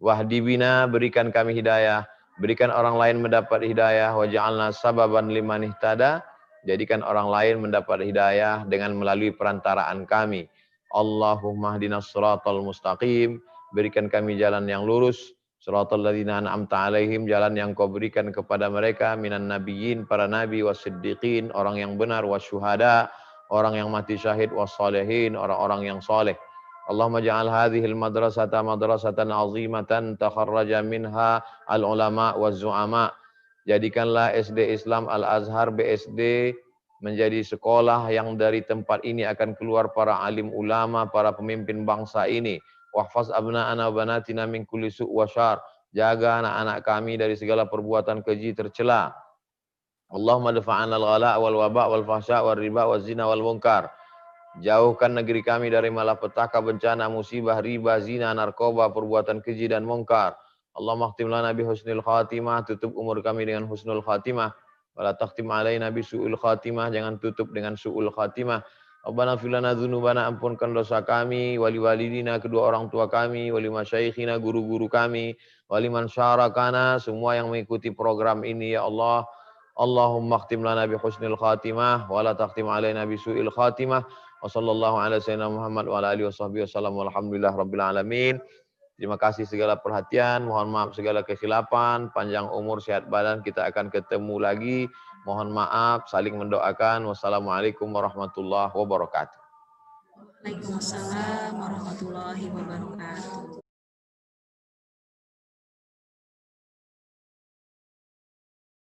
Wahdi bina, berikan kami hidayah. Berikan orang lain mendapat hidayah. Waj'alna sababan liman ihtada. Jadikan orang lain mendapat hidayah dengan melalui perantaraan kami. Allahumma hdinas siratal mustaqim. Berikan kami jalan yang lurus. Shiratal ladzina an'amta 'alaihim, jalan yang Kau berikan kepada mereka minan nabiyyin, para nabi, wasiddiqin, orang yang benar, wasyuhada, orang yang mati syahid, wassalihin, orang-orang yang saleh. Allahumma ja'al hadhil madrasata madrasatan 'azimatan takharraja minha al-ulama waz-zu'ama. Jadikanlah SD Islam Al-Azhar BSD menjadi sekolah yang dari tempat ini akan keluar para alim ulama, para pemimpin bangsa ini. Wahfaz abna'ana wa banatina min kulli su' wa syar. Jaga anak-anak kami dari segala perbuatan keji tercela. Allahumma dafa'ana al-ghala' wal waba' wal fahsya' wal riba wal zina wal munkar. Jauhkan negeri kami dari malapetaka, bencana, musibah, riba, zina, narkoba, perbuatan keji dan munkar. Allahumma khtim lana bi husnul khatimah, tutup umur kami dengan husnul khatimah. Wala takhtim alaina bi su'ul khatimah, jangan tutup dengan su'ul khatimah. Rabbana fir lana dzunubana, ampunkan dosa kami, wali walidina, kedua orang tua kami, wali masyayikhina, guru-guru kami, wali man syarakana, semua yang mengikuti program ini ya Allah. Allahumma khtim lana bi husnul khatimah, wala takhtim alaina bi su'il khatimah. Wa sallallahu ala sayyidina Muhammad wa ala alihi washabbihi wasallam walhamdulillah rabbil alamin. Terima kasih segala perhatian, mohon maaf segala kesilapan, panjang umur, sehat badan, kita akan ketemu lagi. Mohon maaf, saling mendoakan. Wassalamualaikum warahmatullahi wabarakatuh. Waalaikumsalam warahmatullahi wabarakatuh.